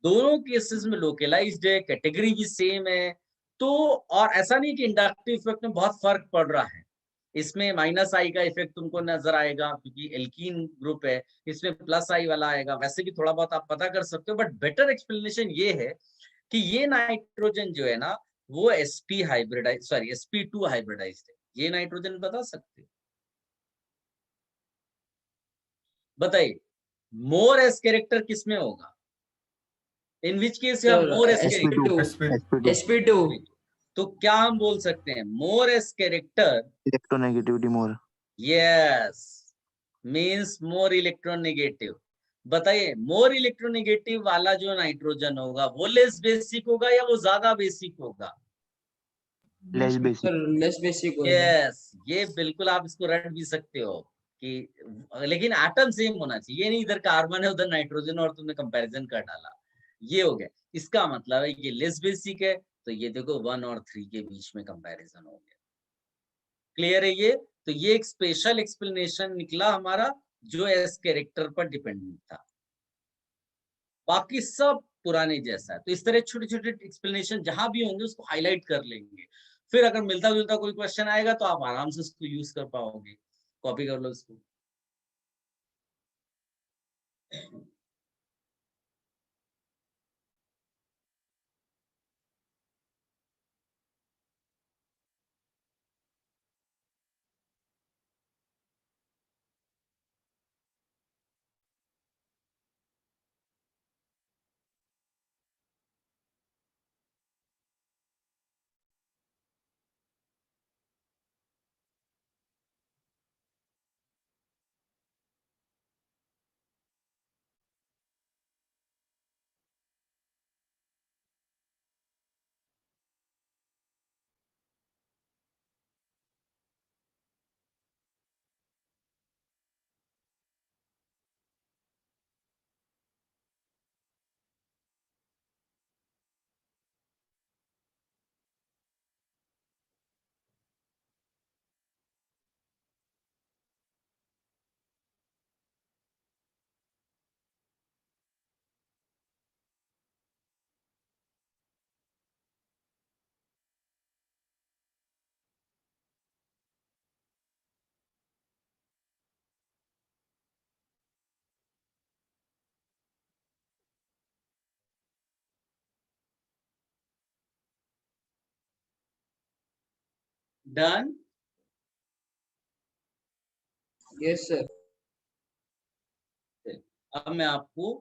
दोनों केसेस में लोकलाइज्ड है, कैटेगरी भी सेम है। तो और ऐसा नहीं कि इंडक्टिव इफेक्ट में बहुत फर्क पड़ रहा है, इसमें माइनस आई का इफेक्ट तुमको नजर आएगा क्योंकि एल्कीन ग्रुप है, इसमें प्लस आई वाला आएगा, वैसे भी थोड़ा बहुत आप पता कर सकते हो। बट बेटर एक्सप्लेनेशन ये है कि ये नाइट्रोजन जो है ना वो sp hybridise sorry sp2 hybridised है। ये नाइट्रोजन बता सकते हो? बताइए मोर एस कैरेक्टर किसमें होगा? इन विच केस या मोर एस कैरेक्टर? sp2 sp2 तो क्या हम बोल सकते हैं more S character electronegativity more. Yes means more electronegative. बताइए मोर इलेक्ट्रोनेगेटिव वाला जो नाइट्रोजन होगा वो लेस बेसिक होगा या वो ज्यादा बेसिक होगा? Less basic. Sir less basic होगा। यस ये बिल्कुल आप इसको रट भी सकते हो कि, लेकिन एटम सेम होना चाहिए, ये नहीं इधर कार्बन है उधर नाइट्रोजन और तुमने कंपैरिजन कर डाला। ये हो गया, इसका मतलब है ये लेस बेसिक है, तो ये देखो 1 और 3 के बीच में कंपैरिजन हो गया। क्लियर है ये? तो ये एक स्पेशल एक्सप्लेनेशन निकला हमारा जो एस कैरेक्टर पर डिपेंडेंट था, बाकी सब पुराने जैसा है। तो इस तरह छोटे छोटे एक्सप्लेनेशन जहां भी होंगे उसको हाईलाइट कर लेंगे, फिर अगर मिलता जुलता कोई क्वेश्चन आएगा तो आप आराम से उसको यूज कर पाओगे। कॉपी कर लो इसको। डन। Yes sir. अब मैं आपको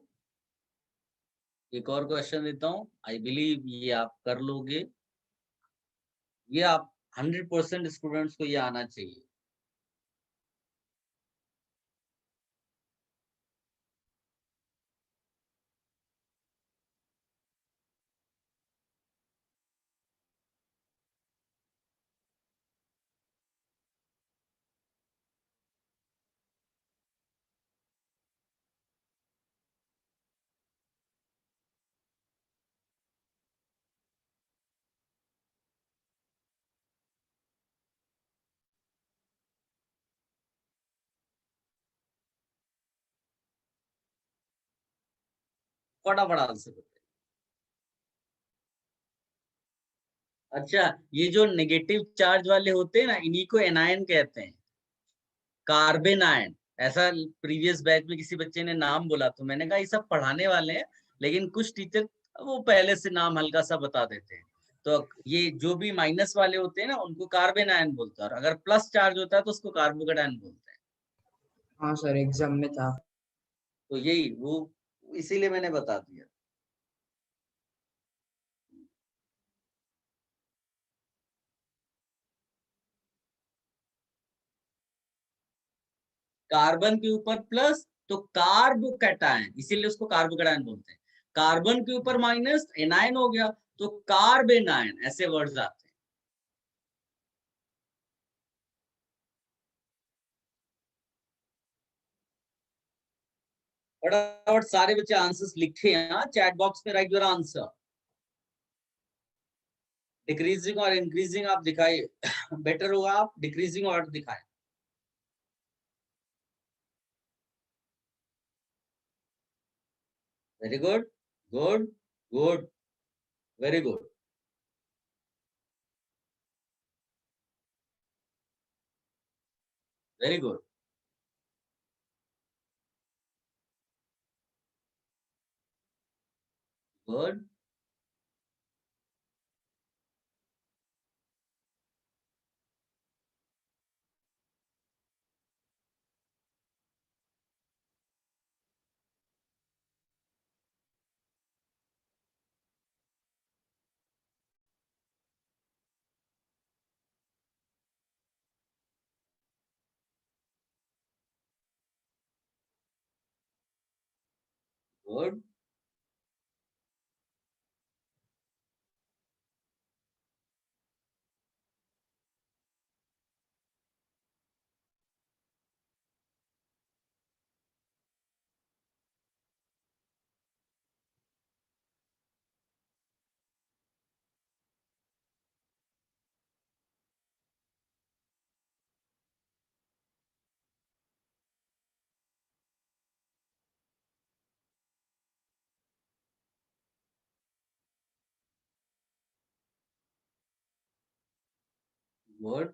एक और क्वेश्चन देता हूं, आई बिलीव ये आप कर लोगे, ये आप 100% स्टूडेंट्स को ये आना चाहिए। फटाफट आंसर बताइए। अच्छा ये जो नेगेटिव चार्ज वाले होते हैं ना इन्हीं को एनायन कहते हैं, कार्बन आयन। ऐसा प्रीवियस बैच में किसी बच्चे ने नाम बोला तो मैंने कहा ये सब पढ़ाने वाले हैं, लेकिन कुछ टीचर वो पहले से नाम हल्का सा बता देते हैं। तो ये जो भी माइनस वाले होते हैं ना उनको कार्बन आयन बोलते हैं, और अगर प्लस चार्ज होता है तो उसको कार्बोकेटायन बोलते हैं। हाँ सर एग्जाम में था। तो यही वो इसीलिए मैंने बता दिया। कार्बन के ऊपर प्लस तो कार्बोकैटायन, इसीलिए उसको कार्बोकैटायन बोलते हैं। कार्बन के ऊपर माइनस एनायन हो गया तो कार्बेनायन, ऐसे वर्ड्स आते हैं। फटाफट सारे बच्चे आंसर्स लिखे हैं चैट बॉक्स में, राइट योर आंसर। डिक्रीजिंग और इंक्रीजिंग आप दिखाइए, बेटर होगा आप डिक्रीजिंग और दिखाएं। Very good, good, good, very good. Very good. Good. Good. Good.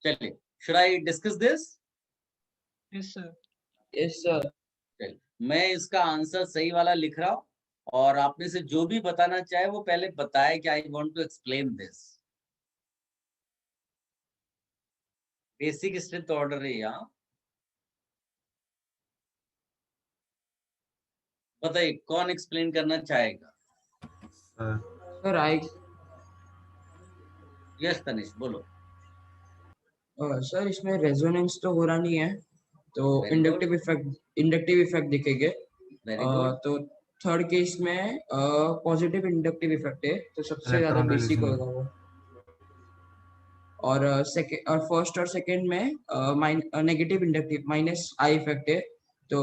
चलिए, should I discuss this? Yes, sir. Yes sir. चलिए, मैं इसका आंसर सही वाला लिख रहा हूं और आप में से जो भी बताना चाहे वो पहले बताए कि I want to explain this. Basic strength order है यहाँ। बताइए कौन एक्सप्लेन करना चाहेगा? सर आई यस तनिष बोलो। सर इसमें रेजोनेंस तो हो रहा नहीं है, तो Very इंडक्टिव इफेक्ट दिखेंगे। Very good. तो थर्ड केस में पॉजिटिव इंडक्टिव इफेक्ट है, तो सबसे ज्यादा Electron बेसिक releasing. होगा वो। और सेकंड और फर्स्ट और सेकंड में negative inductive minus I effect है, तो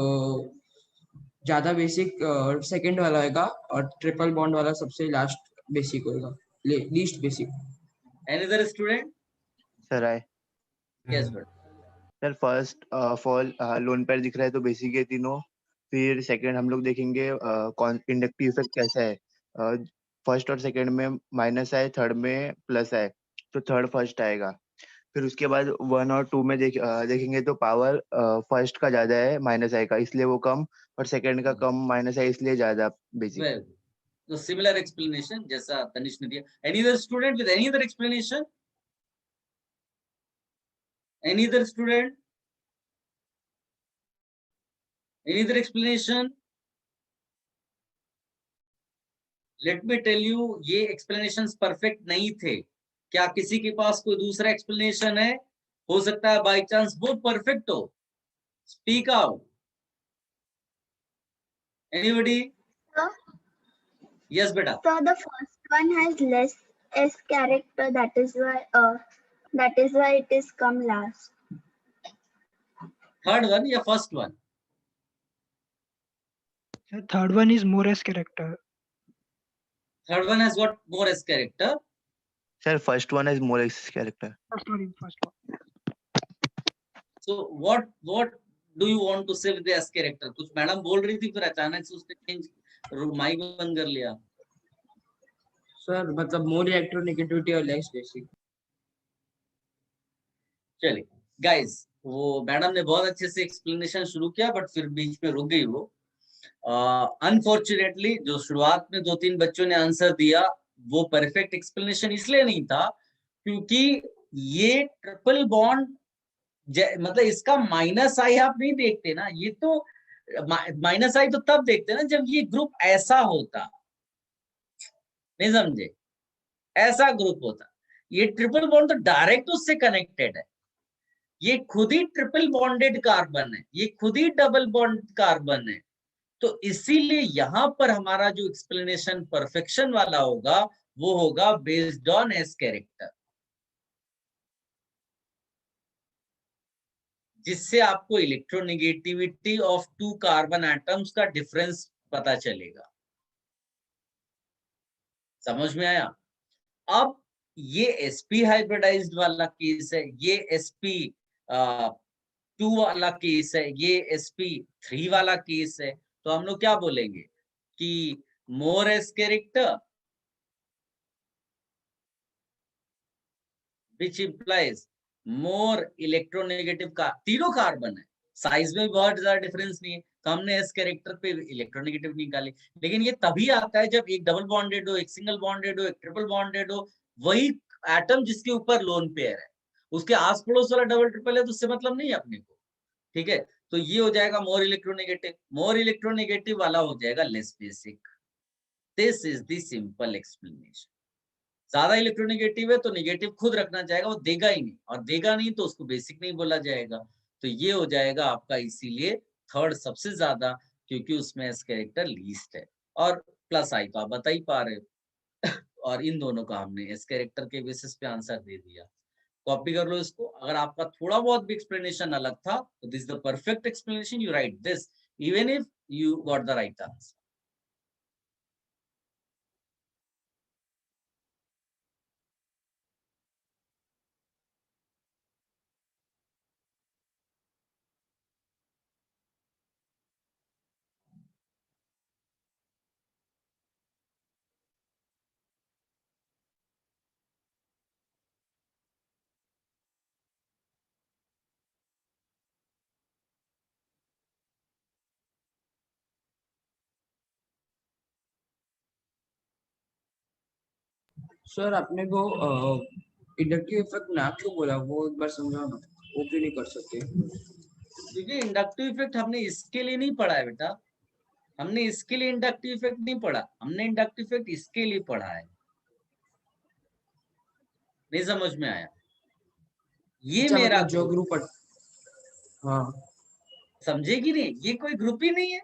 ज्यादा बेसिक सेकंड वाला होगा और ट्रिपल बॉन्ड वाला सबसे लास्ट बेसिक होगा, least basic. Any other student? Sir आए yes but sir first fall lone pair दिख रहा है तो बेसिक है तीनों। फिर सेकंड हम लोग देखेंगे इंडक्टिव इफेक्ट कैसा है। फर्स्ट और सेकंड में माइनस आए, थर्ड में प्लस आए, तो थर्ड फर्स्ट आएगा। फिर उसके बाद 1 और 2 में देखेंगे तो पावर फर्स्ट का ज्यादा है माइनस आई का, इसलिए वो कम, और सेकंड का कम माइनस आई इसलिए ज्यादा बेसिक। Very good. तो सिमिलर एक्सप्लेनेशन जैसा तनिष ने दिया। Any other student with any other explanation? Any other student? Any other explanation? Let me tell you, ये explanations perfect नहीं थे। क्या किसी के पास कोई दूसरा explanation है? हो सकता है by chance वो perfect हो। Speak out. Anybody? Sir? Yes, beta. So the first one has less S character, that is why it is come last. Third one या first one? Sir, third one is more S character. Third one has got more S character. Sir first one is more x character. First one. So what do you want to say with the S character? कुछ madam बोल रही थी फिर अचानक से उसने change mic बंद कर लिया। सर मतलब मोर इलेक्ट्रोनेगेटिविटी और लेस बेसिक। चलिए गाइस, वो मैडम ने बहुत अच्छे से एक्सप्लेनेशन शुरू किया बट फिर बीच में रुक गई वो। अनफॉर्चुनेटली जो शुरुआत में 2-3 बच्चों ने आंसर दिया वो परफेक्ट एक्सप्लेनेशन इसलिए नहीं था क्योंकि ये ट्रिपल बॉन्ड मतलब इसका माइनस आई आप नहीं देखते ना, ये तो माइनस आई तो तब देखते ना जब ये ग्रुप ऐसा होता, नहीं समझे, ऐसा ग्रुप होता। ये ट्रिपल बॉन्ड तो डायरेक्ट उससे कनेक्टेड है, ये खुद ही ट्रिपल बॉन्डेड कार्बन है, ये खुद ही डबल बॉन्ड कार्बन है। तो इसीलिए यहां पर हमारा जो एक्सप्लेनेशन परफेक्शन वाला होगा वो होगा बेस्ड ऑन एस कैरेक्टर, जिससे आपको electronegativity of two carbon atoms का डिफरेंस पता चलेगा। समझ में आया? अब ये sp हाइब्रिडाइज्ड वाला केस है, ये sp2 वाला केस है, ये sp3 वाला केस है। तो हम लोग क्या बोलेंगे कि more S character which implies more electronegative का, तीनों कार्बन है, साइज में बहुत ज्यादा डिफरेंस नहीं है, तो हमने एस कैरेक्टर पे इलेक्ट्रोनेगेटिव निकाले। लेकिन ये तभी आता है जब एक डबल बॉन्डेड हो, एक सिंगल बॉन्डेड हो, एक ट्रिपल बॉन्डेड हो, वही एटम जिसके ऊपर लोन पेयर है, उसके आस पड़ोस वाला डबल ट्रिपल है तो उससे मतलब नहीं है अपने को। ठीक है, तो ये हो जाएगा मोर इलेक्ट्रोनेगेटिव, मोर इलेक्ट्रोनेगेटिव वाला हो जाएगा less basic. This is the simple explanation. ज्यादा इलेक्ट्रोनेगेटिव है तो नेगेटिव खुद रखना चाहेगा, वो देगा ही नहीं, और देगा नहीं तो उसको बेसिक नहीं बोला जाएगा। तो ये हो जाएगा आपका इसीलिए थर्ड सबसे ज्यादा, क्योंकि उसमें एस कैरेक्टर लीस्ट है, और प्लस आई तो आप बता ही पा रहे हो। और इन दोनों का हमने एस कैरेक्टर के बेसिस पे आंसर दे दिया। कॉपी कर लो इसको। अगर आपका थोड़ा बहुत भी एक्सप्लेनेशन अलग था तो this the perfect explanation, you right this even if you got the right answer. Sir आपने वो इंडक्टिव इफेक्ट ना क्यों बोला, वो एक बार समझाओ ना, वो क्यों नहीं कर सकते? क्योंकि इंडक्टिव इफेक्ट हमने इसके लिए नहीं पढ़ा है बेटा, हमने इसके लिए इंडक्टिव इफेक्ट नहीं पढ़ा, हमने इंडक्टिव इफेक्ट इसके लिए पढ़ा है। नहीं समझ में आया? ये अच्छा, मेरा मतलब जो ग्रुप, ग्रुप, हाँ समझे कि नहीं, ये कोई ग्रुप ही नहीं है।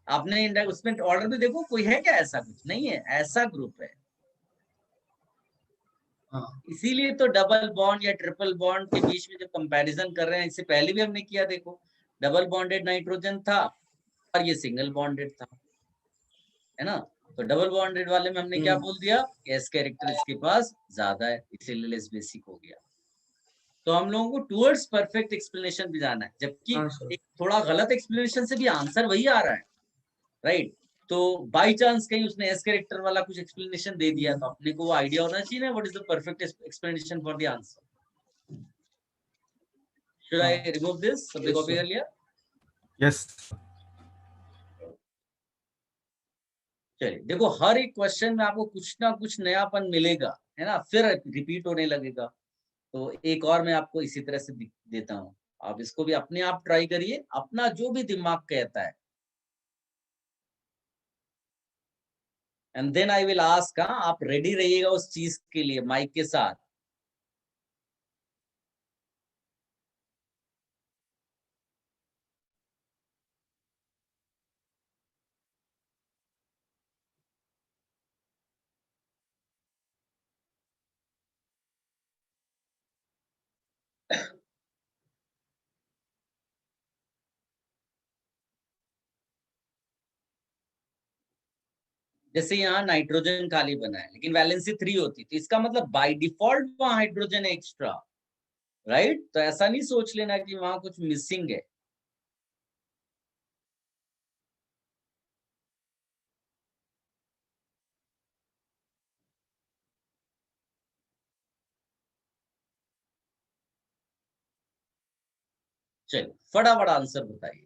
आपने उसमें ऑर्डर में देखो, कोई है क्या? ऐसा कुछ नहीं है, ऐसा ग्रुप है। हाँ इसीलिए तो डबल बॉन्ड या ट्रिपल बॉन्ड के बीच में जब कंपैरिजन कर रहे हैं, इससे पहले भी हमने किया, देखो डबल बॉन्डेड नाइट्रोजन था और ये सिंगल बॉन्डेड था, है ना? तो डबल बॉन्डेड वाले में हमने क्या बोल दिया, एस कैरेक्टर इसके पास ज्यादा है, इसीलिए लेस बेसिक हो गया। तो हम लोगों को टुवर्ड्स परफेक्ट एक्सप्लेनेशन भी जाना है, जबकि हाँ सर। एक थोड़ा गलत एक्सप्लेनेशन से भी आंसर वही आ रहा है, राइट? तो बाय चांस कहीं उसने एस कैरेक्टर वाला कुछ एक्सप्लेनेशन दे दिया, तो अपने को वो आइडिया होना चाहिए ना, what is the perfect explanation for the answer. Should I remove this? सबने Yes, कॉपी sir. कर लिया? यस चलिए देखो, हर एक क्वेश्चन में आपको कुछ ना कुछ नयापन मिलेगा, है ना, फिर रिपीट होने लगेगा। तो एक और मैं आपको इसी तरह से देता हूँ, आप इसको भी अपने आप ट्राई करिए, अपना जो भी दिमाग कहता है, and then I will ask. आप रेडी रहिएगा उस चीज के लिए माइक के साथ। जैसे यहाँ नाइट्रोजन खाली बना है लेकिन वैलेंसी 3 होती, तो इसका मतलब बाय डिफॉल्ट वहां हाइड्रोजन है एक्स्ट्रा, राइट? तो ऐसा नहीं सोच लेना कि वहां कुछ मिसिंग है। चलो फटाफट आंसर बताइए।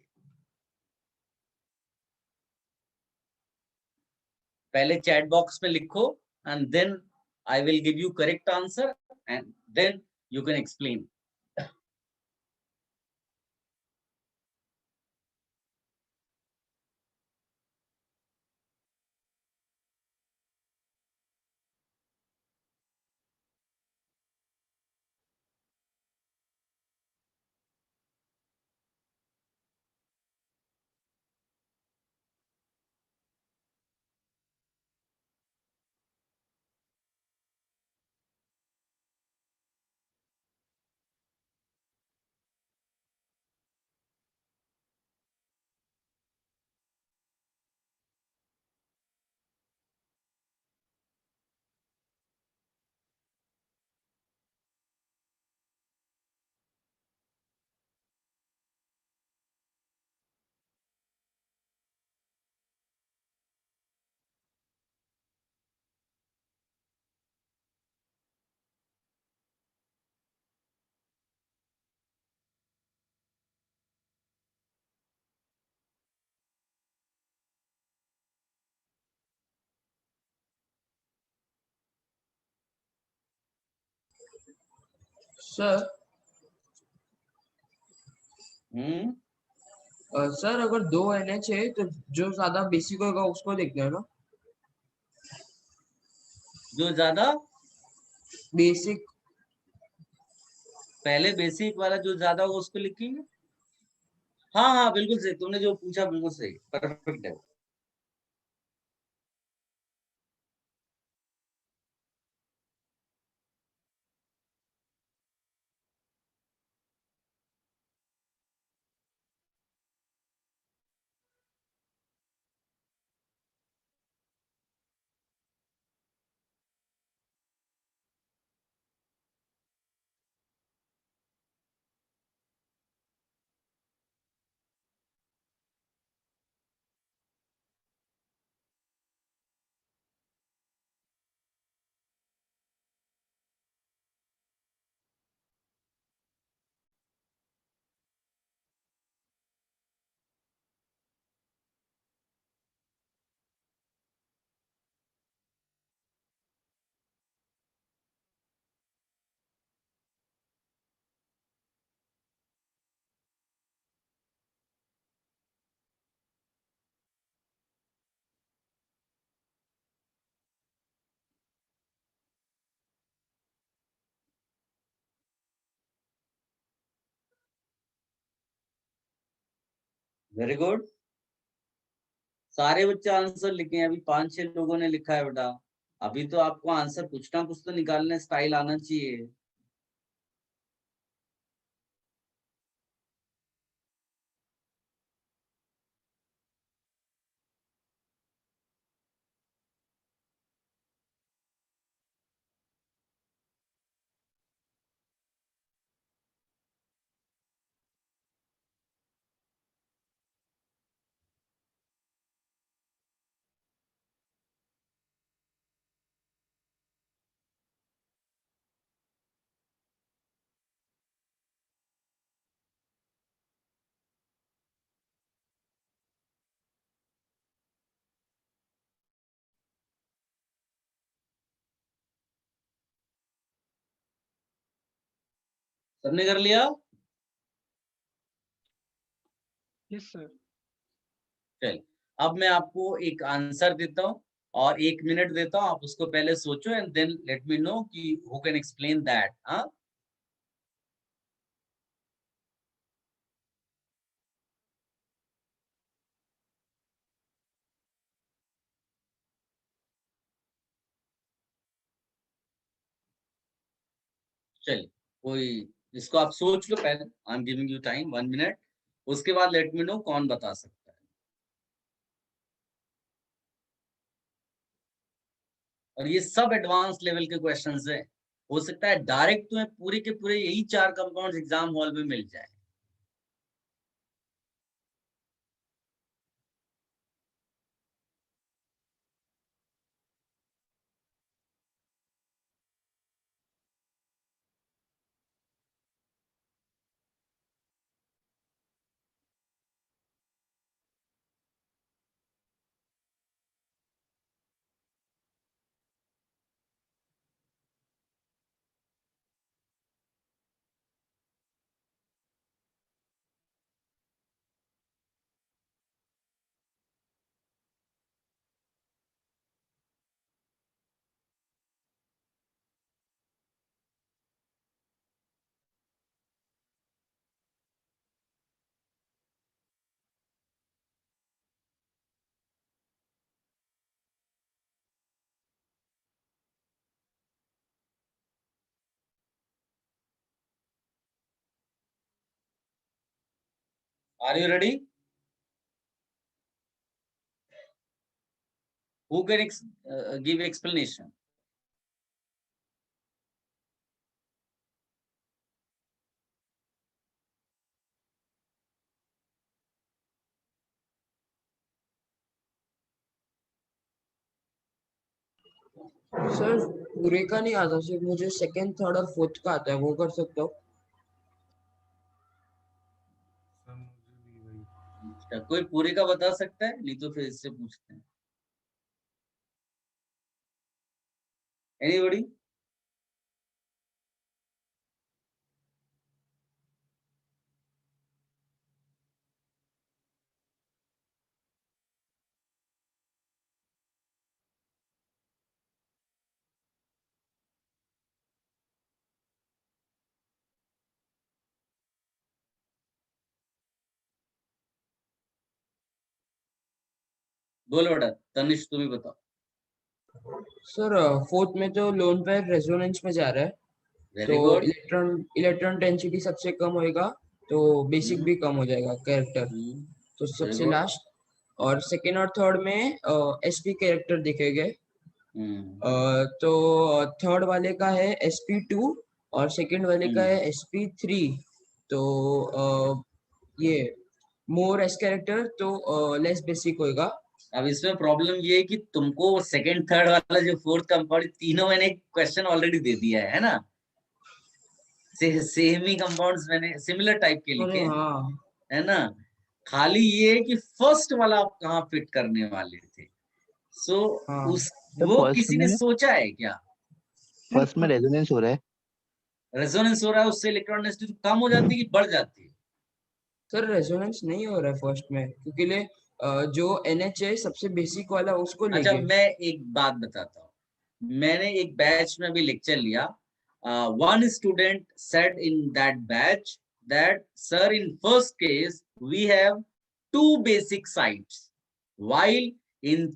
पहले चैट बॉक्स में लिखो, and then I will give you correct answer, and then you can explain. Sir sir अगर 2 NH है तो जो ज्यादा बेसिक होगा उसको देखते हैं ना, जो ज्यादा बेसिक। पहले बेसिक वाला जो ज्यादा होगा उसको लिखेंगे। हाँ हाँ बिल्कुल सही, तुमने जो पूछा बिल्कुल सही, परफेक्ट है। वेरी गुड, सारे बच्चे आंसर लिखे हैं। अभी 5-6 लोगों ने लिखा है बेटा। अभी तो आपको आंसर कुछ ना कुछ तो निकालने स्टाइल आना चाहिए। सबने कर लिया? Yes sir. चल, अब मैं आपको एक आंसर देता हूँ और 1 मिनट देता हूँ, आप उसको पहले सोचो and then let me know कि हु कैन एक्सप्लेन दैट। हाँ, चलिए, कोई इसको आप सोच लो पहले। I am giving you time 1 minute, उसके बाद लेट मी नो कौन बता सकता है। और ये सब एडवांस लेवल के क्वेश्चंस हैं। हो सकता है डायरेक्ट तुम्हें पूरे के पूरे यही 4 कंपाउंड्स एग्जाम हॉल में मिल जाए। Are you ready? Who can give explanation? Sir पूरे का नहीं आता, सिर्फ मुझे सेकंड, थर्ड और फोर्थ का आता है, वो कर सकता हूँ। सर मुझे भी वही। अच्छा, कोई पूरे का बता सकता है? नहीं तो फिर इससे पूछते हैं। एनीबॉडी? बोलो बेटा, तनिष तुम ही बताओ। सर फोर्थ में तो लोन पेयर रेजोनेंस में जा रहा है, वेरी तो गुड। इलेक्ट्रॉन डेंसिटी सबसे कम होएगा, तो बेसिक भी कम हो जाएगा कैरेक्टर, तो सबसे good. लास्ट। और सेकेंड और थर्ड में एसपी कैरेक्टर दिखेंगे। तो थर्ड वाले का है SP2 और सेकेंड वाले का है SP3। तो ये मोर एस कैरेक्टर तो लेस बेसिक होएगा। अब इसमें प्रॉब्लम ये है कि तुमको सेकंड थर्ड वाला जो फोर्थ कंपाउंड, तीनों मैंने क्वेश्चन ऑलरेडी दे दिया है ना, सेम ही कंपाउंड्स मैंने सिमिलर टाइप के लिखे हाँ, है ना, खाली ये है कि फर्स्ट वाला आप कहाँ फिट करने वाले थे। सो हाँ। उस तो वो first किसी ने में- सोचा है क्या? फर्स्ट में रेजोनेंस हो रहा है, रेजोनेंस हो रहा है, उससे इलेक्ट्रॉन डेंसिटी कम हो जाती है कि बढ़ जाती है? सर रेजोनेंस नहीं हो रहा है फर्स्ट में, क्योंकि जो NH है सबसे बेसिक वाला उसको अच्छा, लेके। मैं एक बात बताता हूँ, मैंने एक बैच में भी लेक्चर लिया, one student said in that batch that sir, in first case we have 2 basic sites, while in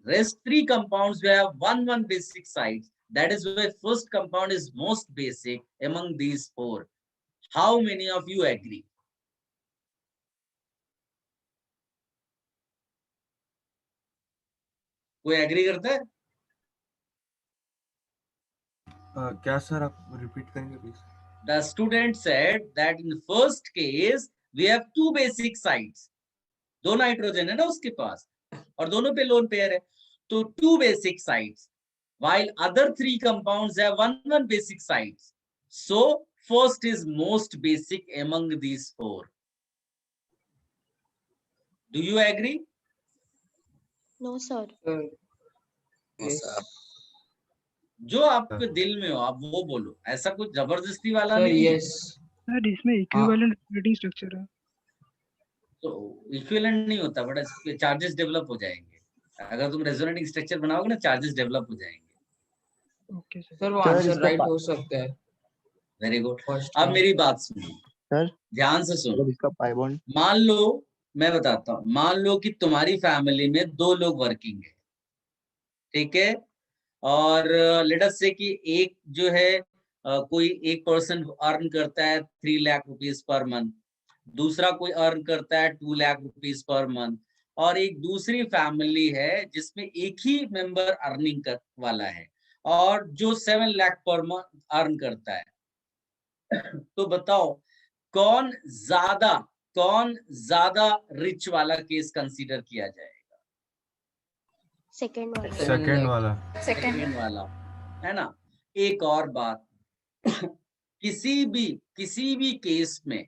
rest 3 compounds we have one basic site. That is why first compound is most basic among these 4. How many of you agree? कोई agree करता है? क्या sir आप repeat करेंगे please? The student said that in first case we have 2 basic sites. 2 nitrogen है ना उसके पास और दोनों पे लोन पेयर है, तो 2 basic sites, while other 3 compounds have one basic sites. So first is most basic among these 4. Do you agree? No sir. Yes. जो आपके दिल में हो आप वो बोलो, ऐसा कुछ जबरदस्ती वाला सर नहीं है। यस। सर इसमें इक्विवेलेंट रेटिंग स्ट्रक्चर है। तो इक्विवेलेंट नहीं होता, बट इसके चार्जेस डेवलप हो जाएंगे। अगर तुम रेजोनेटिंग स्ट्रक्चर बनाओगे ना, चार्जेस डेवलप हो जाएंगे। Okay sir. सर वो सर, आंसर इसका राइट हो सकता है। Very good. फर्स्ट अब मेरी बात सुनो, सर ध्यान से सुनो। अगर इसका पाई बॉन्ड, मान लो, मैं बताता हूँ, मान लो कि तुम्हारी फैमिली में 2 लोग वर्किंग है, ठीक है, और लेट अस से कि एक जो है कोई एक पर्सन अर्न करता है 3 लाख रुपीस पर मंथ, दूसरा कोई अर्न करता है 2 लाख रुपीस पर मंथ, और एक दूसरी फैमिली है जिसमें एक ही मेंबर अर्निंग कर वाला है और जो 7 लाख पर मंथ अर्न करता है। तो बताओ कौन ज्यादा रिच वाला केस कंसीडर किया जाएगा? सेकेंड वाला। सेकंड वाला। सेकंड वाला, है ना। एक और बात, किसी भी केस में,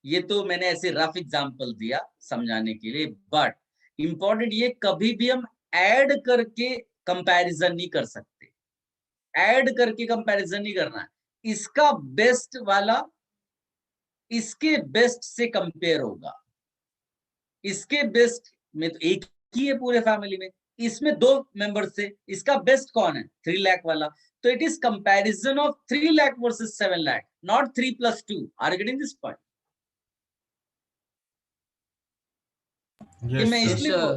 ये तो मैंने ऐसे रफ एग्जांपल दिया समझाने के लिए, बट इंपॉर्टेंट ये, कभी भी हम ऐड करके कंपैरिजन नहीं कर सकते, ऐड करके कंपैरिजन नहीं करना है। इसका बेस्ट वाला इसके बेस्ट से कंपेयर होगा, इसके बेस्ट में तो एक ही है पूरे फैमिली में, इसमें 2 मेंबर से इसका बेस्ट कौन है? 3 लाख वाला। तो it is comparison of 3 lakh versus 7 lakh, not 3 + 2। Are you getting this point? ये मैं यस इसलिए सर।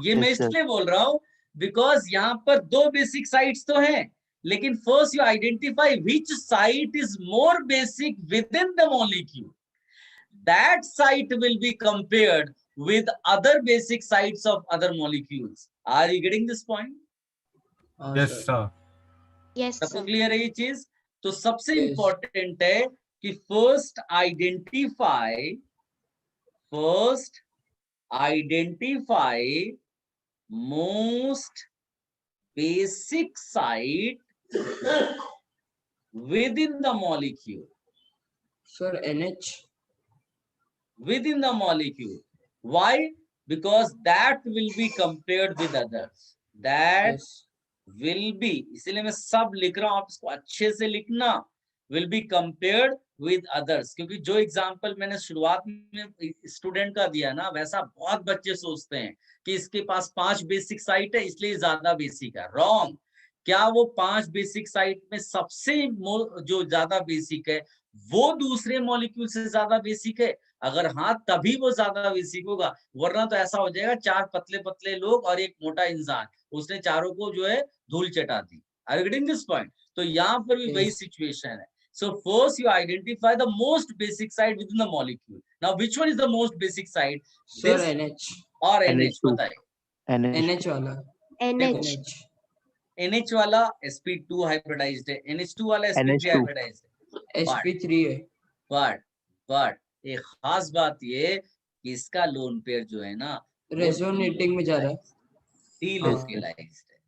ये मैं Yes, sir. इसलिए बोल रहा हूं बिकॉज यहाँ पर 2 बेसिक साइट्स तो हैं, लेकिन first you identify which site is more basic with in the molecule, that site will be compared with other basic sites of other molecules. Are you getting this point? Yes sir. Yes सबको sir. Clear है ये चीज? तो सबसे Yes. Important है कि first identify most basic site within the molecule. Sir NH। Within the molecule. Why? Because that will be compared with others. That Yes. will be, इसलिए मैं सब लिख रहा हूं, आप इसको अच्छे से लिखना, will be compared with others, क्योंकि जो एग्जांपल मैंने शुरुआत में स्टूडेंट का दिया ना, वैसा बहुत बच्चे सोचते हैं कि इसके पास 5 बेसिक साइट है इसलिए ज्यादा बेसिक है। रॉन्ग। क्या वो 5 बेसिक साइट में सबसे जो ज्यादा बेसिक है वो दूसरे मॉलिक्यूल से ज्यादा बेसिक है? अगर हाँ, तभी वो ज्यादा बेसिक होगा, वरना तो ऐसा हो जाएगा 4 पतले पतले लोग और एक मोटा इंसान, उसने चारों को जो है धूल चटा दी। Are you getting this point? तो यहाँ पर भी वही Yes. सिचुएशन है। So first you identify the most basic side within the molecule. Now which one is the most basic side, sir this NH और NH? NH2 बताइए। NH वाला NH NH NH वाला sp2 hybridised है, NH2 वाला sp3 NH2 hybridised है। sp3 है। But एक खास बात ये कि इसका लोन पेयर जो है ना, वो रेजोनेटिंग में जा रहा है। डीलोकलाइज्ड है,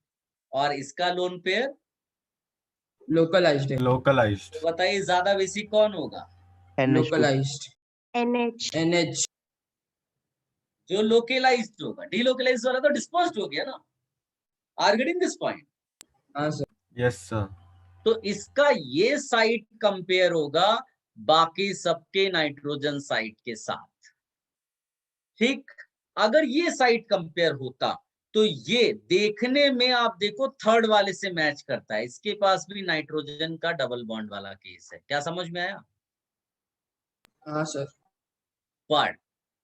और इसका लोन पेयर लोकलाइज्ड है। लोकलाइज्ड। तो बताइए ज्यादा बेसिक कौन होगा? NH2 लोकलाइज्ड NH NH जो लोकलाइज्ड होगा। डीलोकलाइज्ड वाला तो डिस्पर्स्ड हो गया ना। Are getting this point? हाँ सर। Yes sir. तो इसका ये साइट कंपेयर होगा बाकी सबके नाइट्रोजन साइट के साथ। ठीक, अगर ये साइट कंपेयर होता तो ये देखने में आप देखो थर्ड वाले से मैच करता है, इसके पास भी नाइट्रोजन का डबल बॉन्ड वाला केस है। क्या समझ में आया? हाँ सर। पर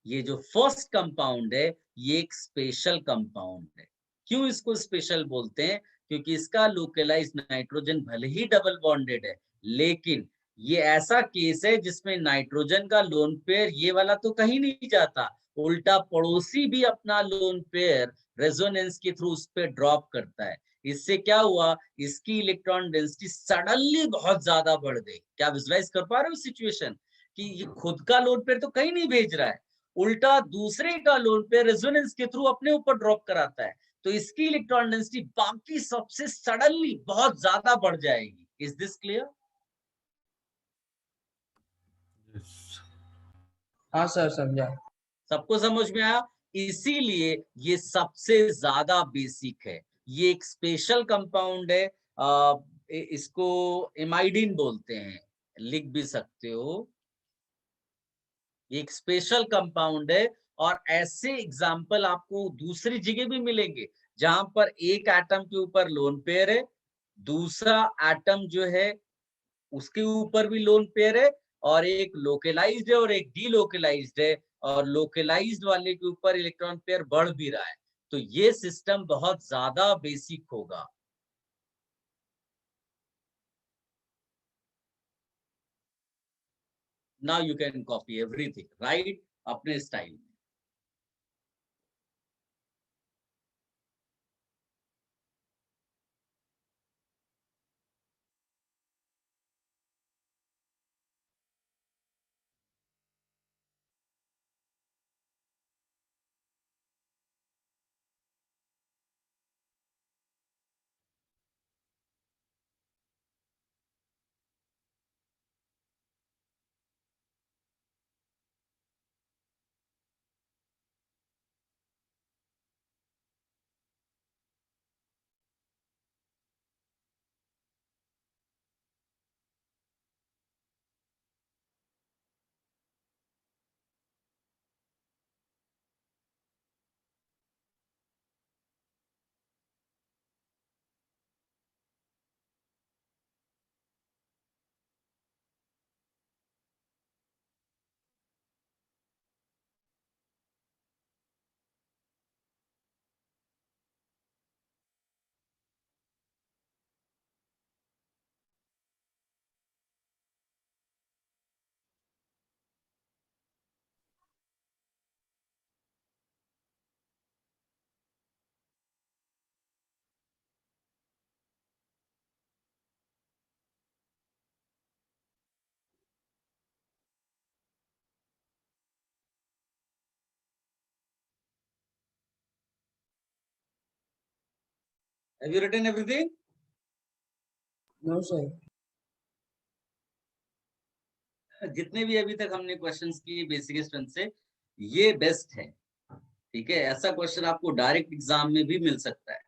ये जो फर्स्ट कंपाउंड है, ये एक स्पेशल कंपाउंड है। क्यों इसको स्पेशल बोलते हैं? क्योंकि इसका लोकलाइज्ड नाइट्रोजन भले ही डबल बॉन्डेड है, लेकिन ये ऐसा केस है जिसमें नाइट्रोजन का लोन पेयर ये वाला तो कहीं नहीं जाता, उल्टा पड़ोसी भी अपना लोन पेयर रेजोनेंस के थ्रू उस पर ड्रॉप करता है। इससे क्या हुआ, इसकी इलेक्ट्रॉन डेंसिटी सडनली बहुत ज्यादा बढ़ गई। क्या विजुलाइज कर पा रहे हो सिचुएशन कि ये खुद का लोन पेयर तो कहीं नहीं भेज रहा है, उल्टा दूसरे का लोन पेयर रेजोनेंस के थ्रू अपने ऊपर ड्रॉप कराता है, तो इसकी इलेक्ट्रॉन डेंसिटी बाकी सबसे सडनली बहुत ज्यादा बढ़ जाएगी। Is this clear? यस। हाँ सर समझा। सबको समझ में आया? इसीलिए ये सबसे ज्यादा बेसिक है। ये एक स्पेशल कंपाउंड है। इसको एमाइडिन बोलते हैं, लिख भी सकते हो। एक स्पेशल कंपाउंड है, और ऐसे एग्जाम्पल आपको दूसरी जगह भी मिलेंगे जहां पर एक एटम के ऊपर लोन पेयर है, दूसरा एटम जो है उसके ऊपर भी लोन पेयर है, और एक लोकलाइज्ड है और एक डीलोकलाइज्ड है, और लोकलाइज्ड वाले के ऊपर इलेक्ट्रॉन पेयर बढ़ भी रहा है। तो ये सिस्टम बहुत ज्यादा बेसिक होगा। Now you can copy everything, right, अपने स्टाइल में। Have you written everything? नो सर। जितने भी अभी तक हमने क्वेश्चंस किए बेसिक स्ट्रेंथ से, ये बेस्ट है। ठीक है, ऐसा क्वेश्चन आपको डायरेक्ट एग्जाम में भी मिल सकता है।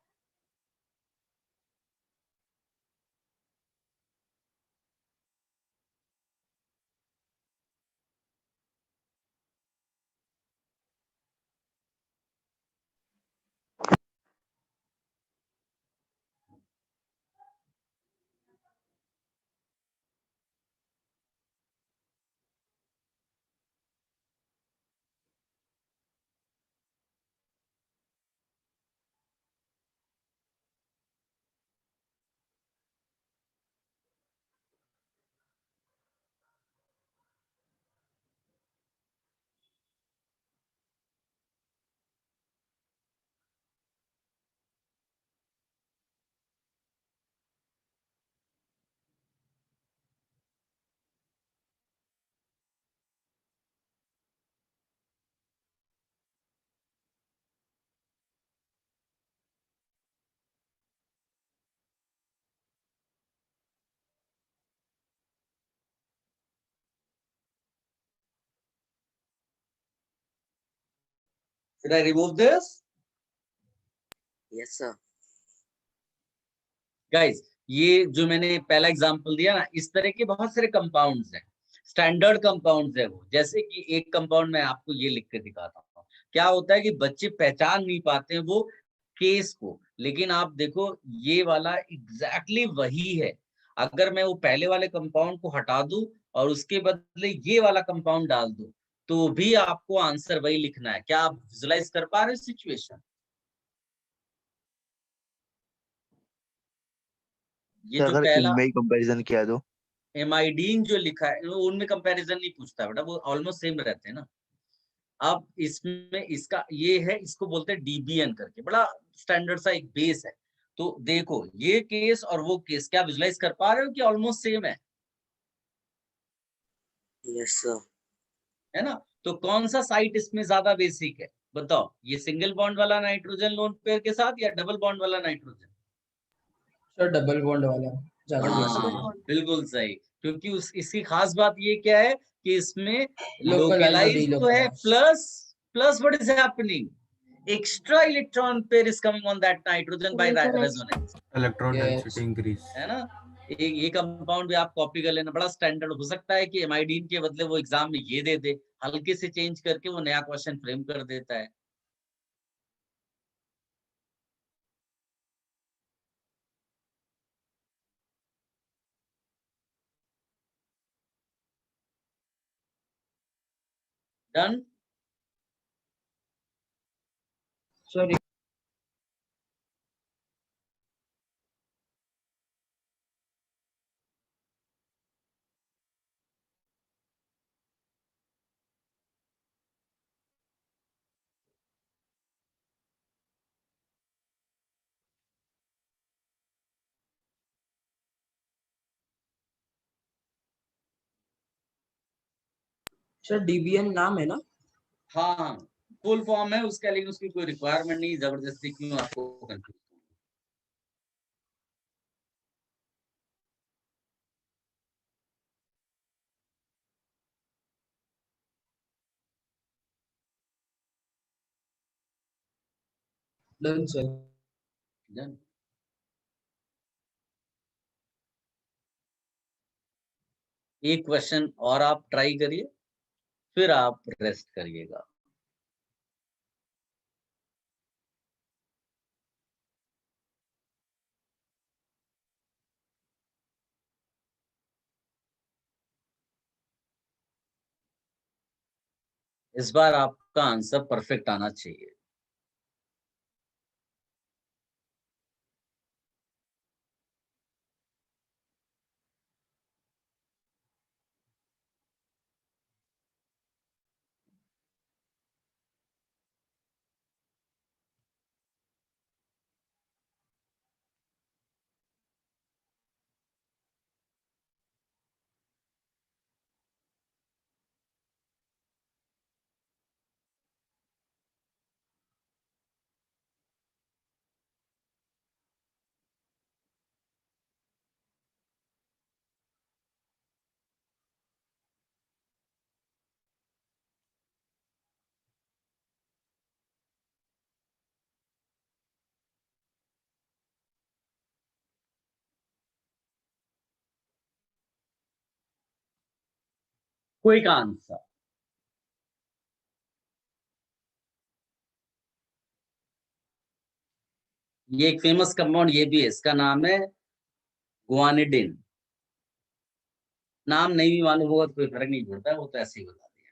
Should I remove this? Yes, sir. Guys, ये जो मैंने पहला एग्जांपल दिया ना, इस तरह के बहुत सारे कंपाउंड्स हैं, स्टैंडर्ड कंपाउंड्स है वो। जैसे कि एक कंपाउंड मैं आपको ये लिख के दिखाता हूँ। क्या होता है कि बच्चे पहचान नहीं पाते हैं वो केस को, लेकिन आप देखो ये वाला एग्जैक्टली वही है। अगर मैं वो पहले वाले कंपाउंड को हटा दूं और उसके बदले ये वाला कंपाउंड डाल दूं, तो भी आपको आंसर वही लिखना है। क्या आप विजुलाइज कर पा रहे हो सिचुएशन? ये सर जो अगर पहला इनमें ही कंपैरिजन किया तो एमाइडीन जो लिखा है, उनमें कंपैरिजन नहीं पूछता बेटा, वो ऑलमोस्ट सेम रहते हैं ना। अब इसमें इसका ये है, इसको बोलते हैं डीबीएन करके, बड़ा स्टैंडर्ड सा एक बेस है। तो देखो ये केस और वो केस, क्या विजुलाइज कर पा रहे हो कि ऑलमोस्ट सेम है? Yes, sir. है ना? तो कौन सा साइट इसमें ज्यादा बेसिक है बताओ? ये सिंगल बॉन्ड वाला नाइट्रोजन लोन पेयर के साथ या डबल बॉन्ड वाला नाइट्रोजन? सर डबल बॉन्ड वाला ज्यादा बेसिक है। बिल्कुल सही, क्योंकि इसकी खास बात ये क्या है कि इसमें Localized or लोकलाइज तो है, delocalized. Plus what is happening, extra electron pair is coming on that nitrogen by Resonance. resonance, electron Yes. Density increase. है ना? ये कंपाउंड भी आप कॉपी कर लेना, बड़ा स्टैंडर्ड। हो सकता है कि एमाइडीन के बदले वो एग्जाम में ये दे दे, हल्के से चेंज करके वो नया क्वेश्चन फ्रेम कर देता है। डन? सर सर डीबीएन नाम है ना? हाँ, फुल फॉर्म है उसका, लेकिन उसकी कोई रिक्वायरमेंट नहीं, जबरदस्ती क्यों आपको कंफ्यूज। Done sir. डन। एक क्वेश्चन और आप ट्राई करिए, फिर आप रेस्ट करिएगा। इस बार आपका आंसर परफेक्ट आना चाहिए। क्विक आंसर, ये एक फेमस कंपाउंड ये भी है, इसका नाम है गुआनिडिन। नाम नहीं भी मालूम होगा तो कोई फर्क नहीं पड़ता, वो तो ऐसे ही बता दिया।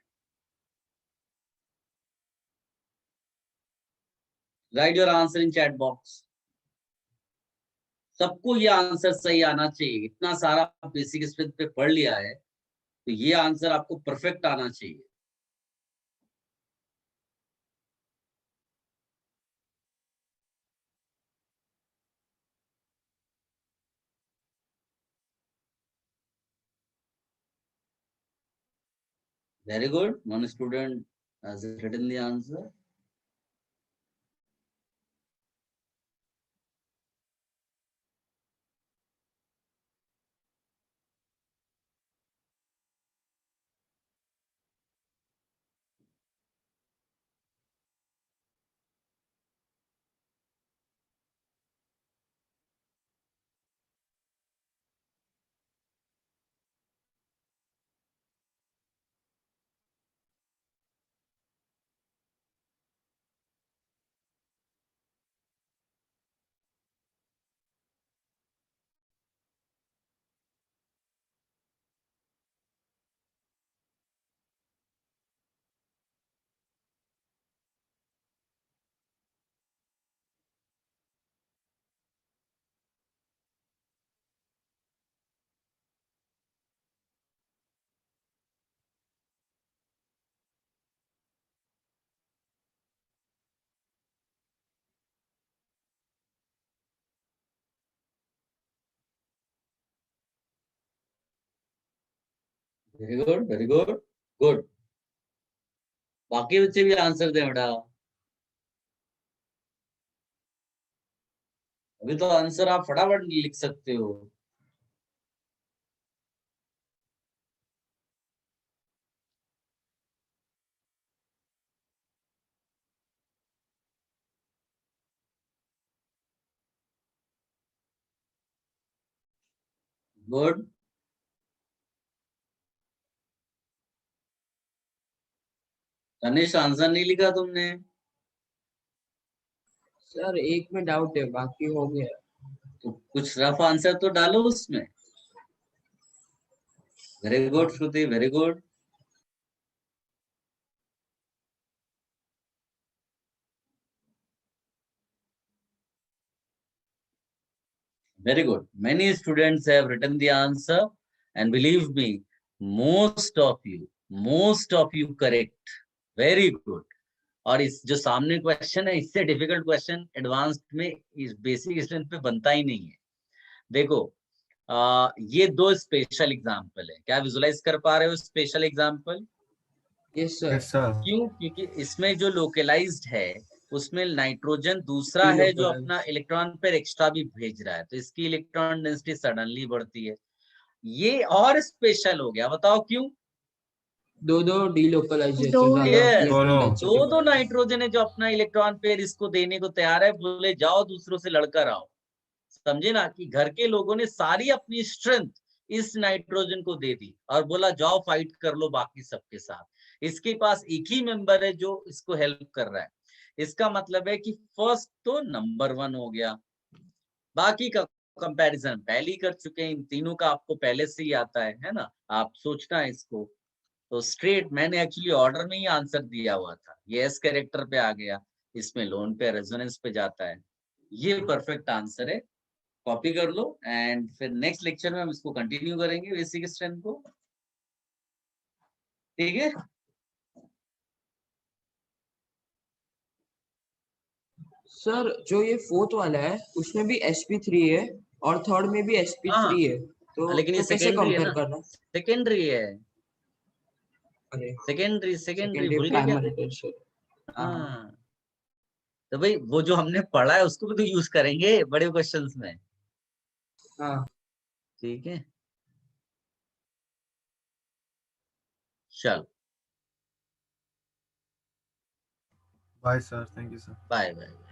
Right your answer in chat box. सबको ये आंसर सही आना चाहिए, इतना सारा बेसिक इस पे पढ़ लिया है तो ये आंसर आपको परफेक्ट आना चाहिए। Very good, one student has written the answer. Very good, very good, good. बाकी बच्चे भी आंसर दें बेटा। अभी तो आंसर आप फटाफट लिख सकते हो। गुड। तनिष आंसर नहीं लिखा तुमने? सर एक में डाउट है, बाकी हो गया। तो कुछ रफ आंसर तो डालो उसमें। Very good Shruti, very good. Very good. Many students have written the answer, and believe me, most of you correct. Very good. और इस जो सामने क्वेश्चन है, इससे डिफिकल्ट क्वेश्चन एडवांस्ड में इस बेसिक स्ट्रेंथ पे बनता ही नहीं है। देखो ये दो स्पेशल एग्जाम्पल है, क्या विजुलाइज कर पा रहे हो special example? Yes sir. Yes sir. क्यों? क्योंकि इसमें जो लोकलाइज्ड है उसमें नाइट्रोजन दूसरा है जो अपना इलेक्ट्रॉन पेयर एक्स्ट्रा भी भेज रहा है, तो इसकी इलेक्ट्रॉन डेंसिटी सडनली बढ़ती है। ये और स्पेशल हो गया, बताओ क्यों? दो डीलोकलाइज है दो तो ज्यादा Yes, इलेक्ट्रॉन डेंसिटी दो नाइट्रोजन है जो अपना इलेक्ट्रॉन पेयर इसको देने को तैयार है, बोले जाओ दूसरों से लड़कर आओ। समझे ना कि घर के लोगों ने सारी अपनी स्ट्रेंथ इस नाइट्रोजन को दे दी और बोला जाओ फाइट कर लो बाकी सबके साथ। इसके पास एक ही मेंबर है जो इसको हेल्प कर रहा है। इसका मतलब है कि फर्स्ट तो नंबर 1 हो गया, बाकी का कंपैरिजन पहले ही कर चुके हैं। इन तीनों का आपको पहले से ही आता है ना, आप सोचना है इसको। तो स्ट्रेट मैंने एक्चुअली ऑर्डर में ही आंसर दिया हुआ था, ये एस कैरेक्टर पे आ गया, इसमें लोन पे रेजोनेंस पे जाता है। ये परफेक्ट आंसर है, कॉपी कर लो एंड फिर नेक्स्ट लेक्चर में हम इसको कंटिन्यू करेंगे बेसिक स्ट्रेंथ को। ठीक है? सर जो ये फोर्थ वाला है उसमें भी sp3 है और थर्ड में भी sp3 है, तो लेकिन ये कैसे सेकेंडरी है कंपेयर ना, करना? सेकेंडरी है, अरे सेकेंडरी भूल गए क्या? Primary tension. हाँ, तो भाई वो जो हमने पढ़ा है उसको भी तो यूज करेंगे बड़े क्वेश्चंस में। हाँ ठीक है, चल bye sir, thank you sir. Bye bye.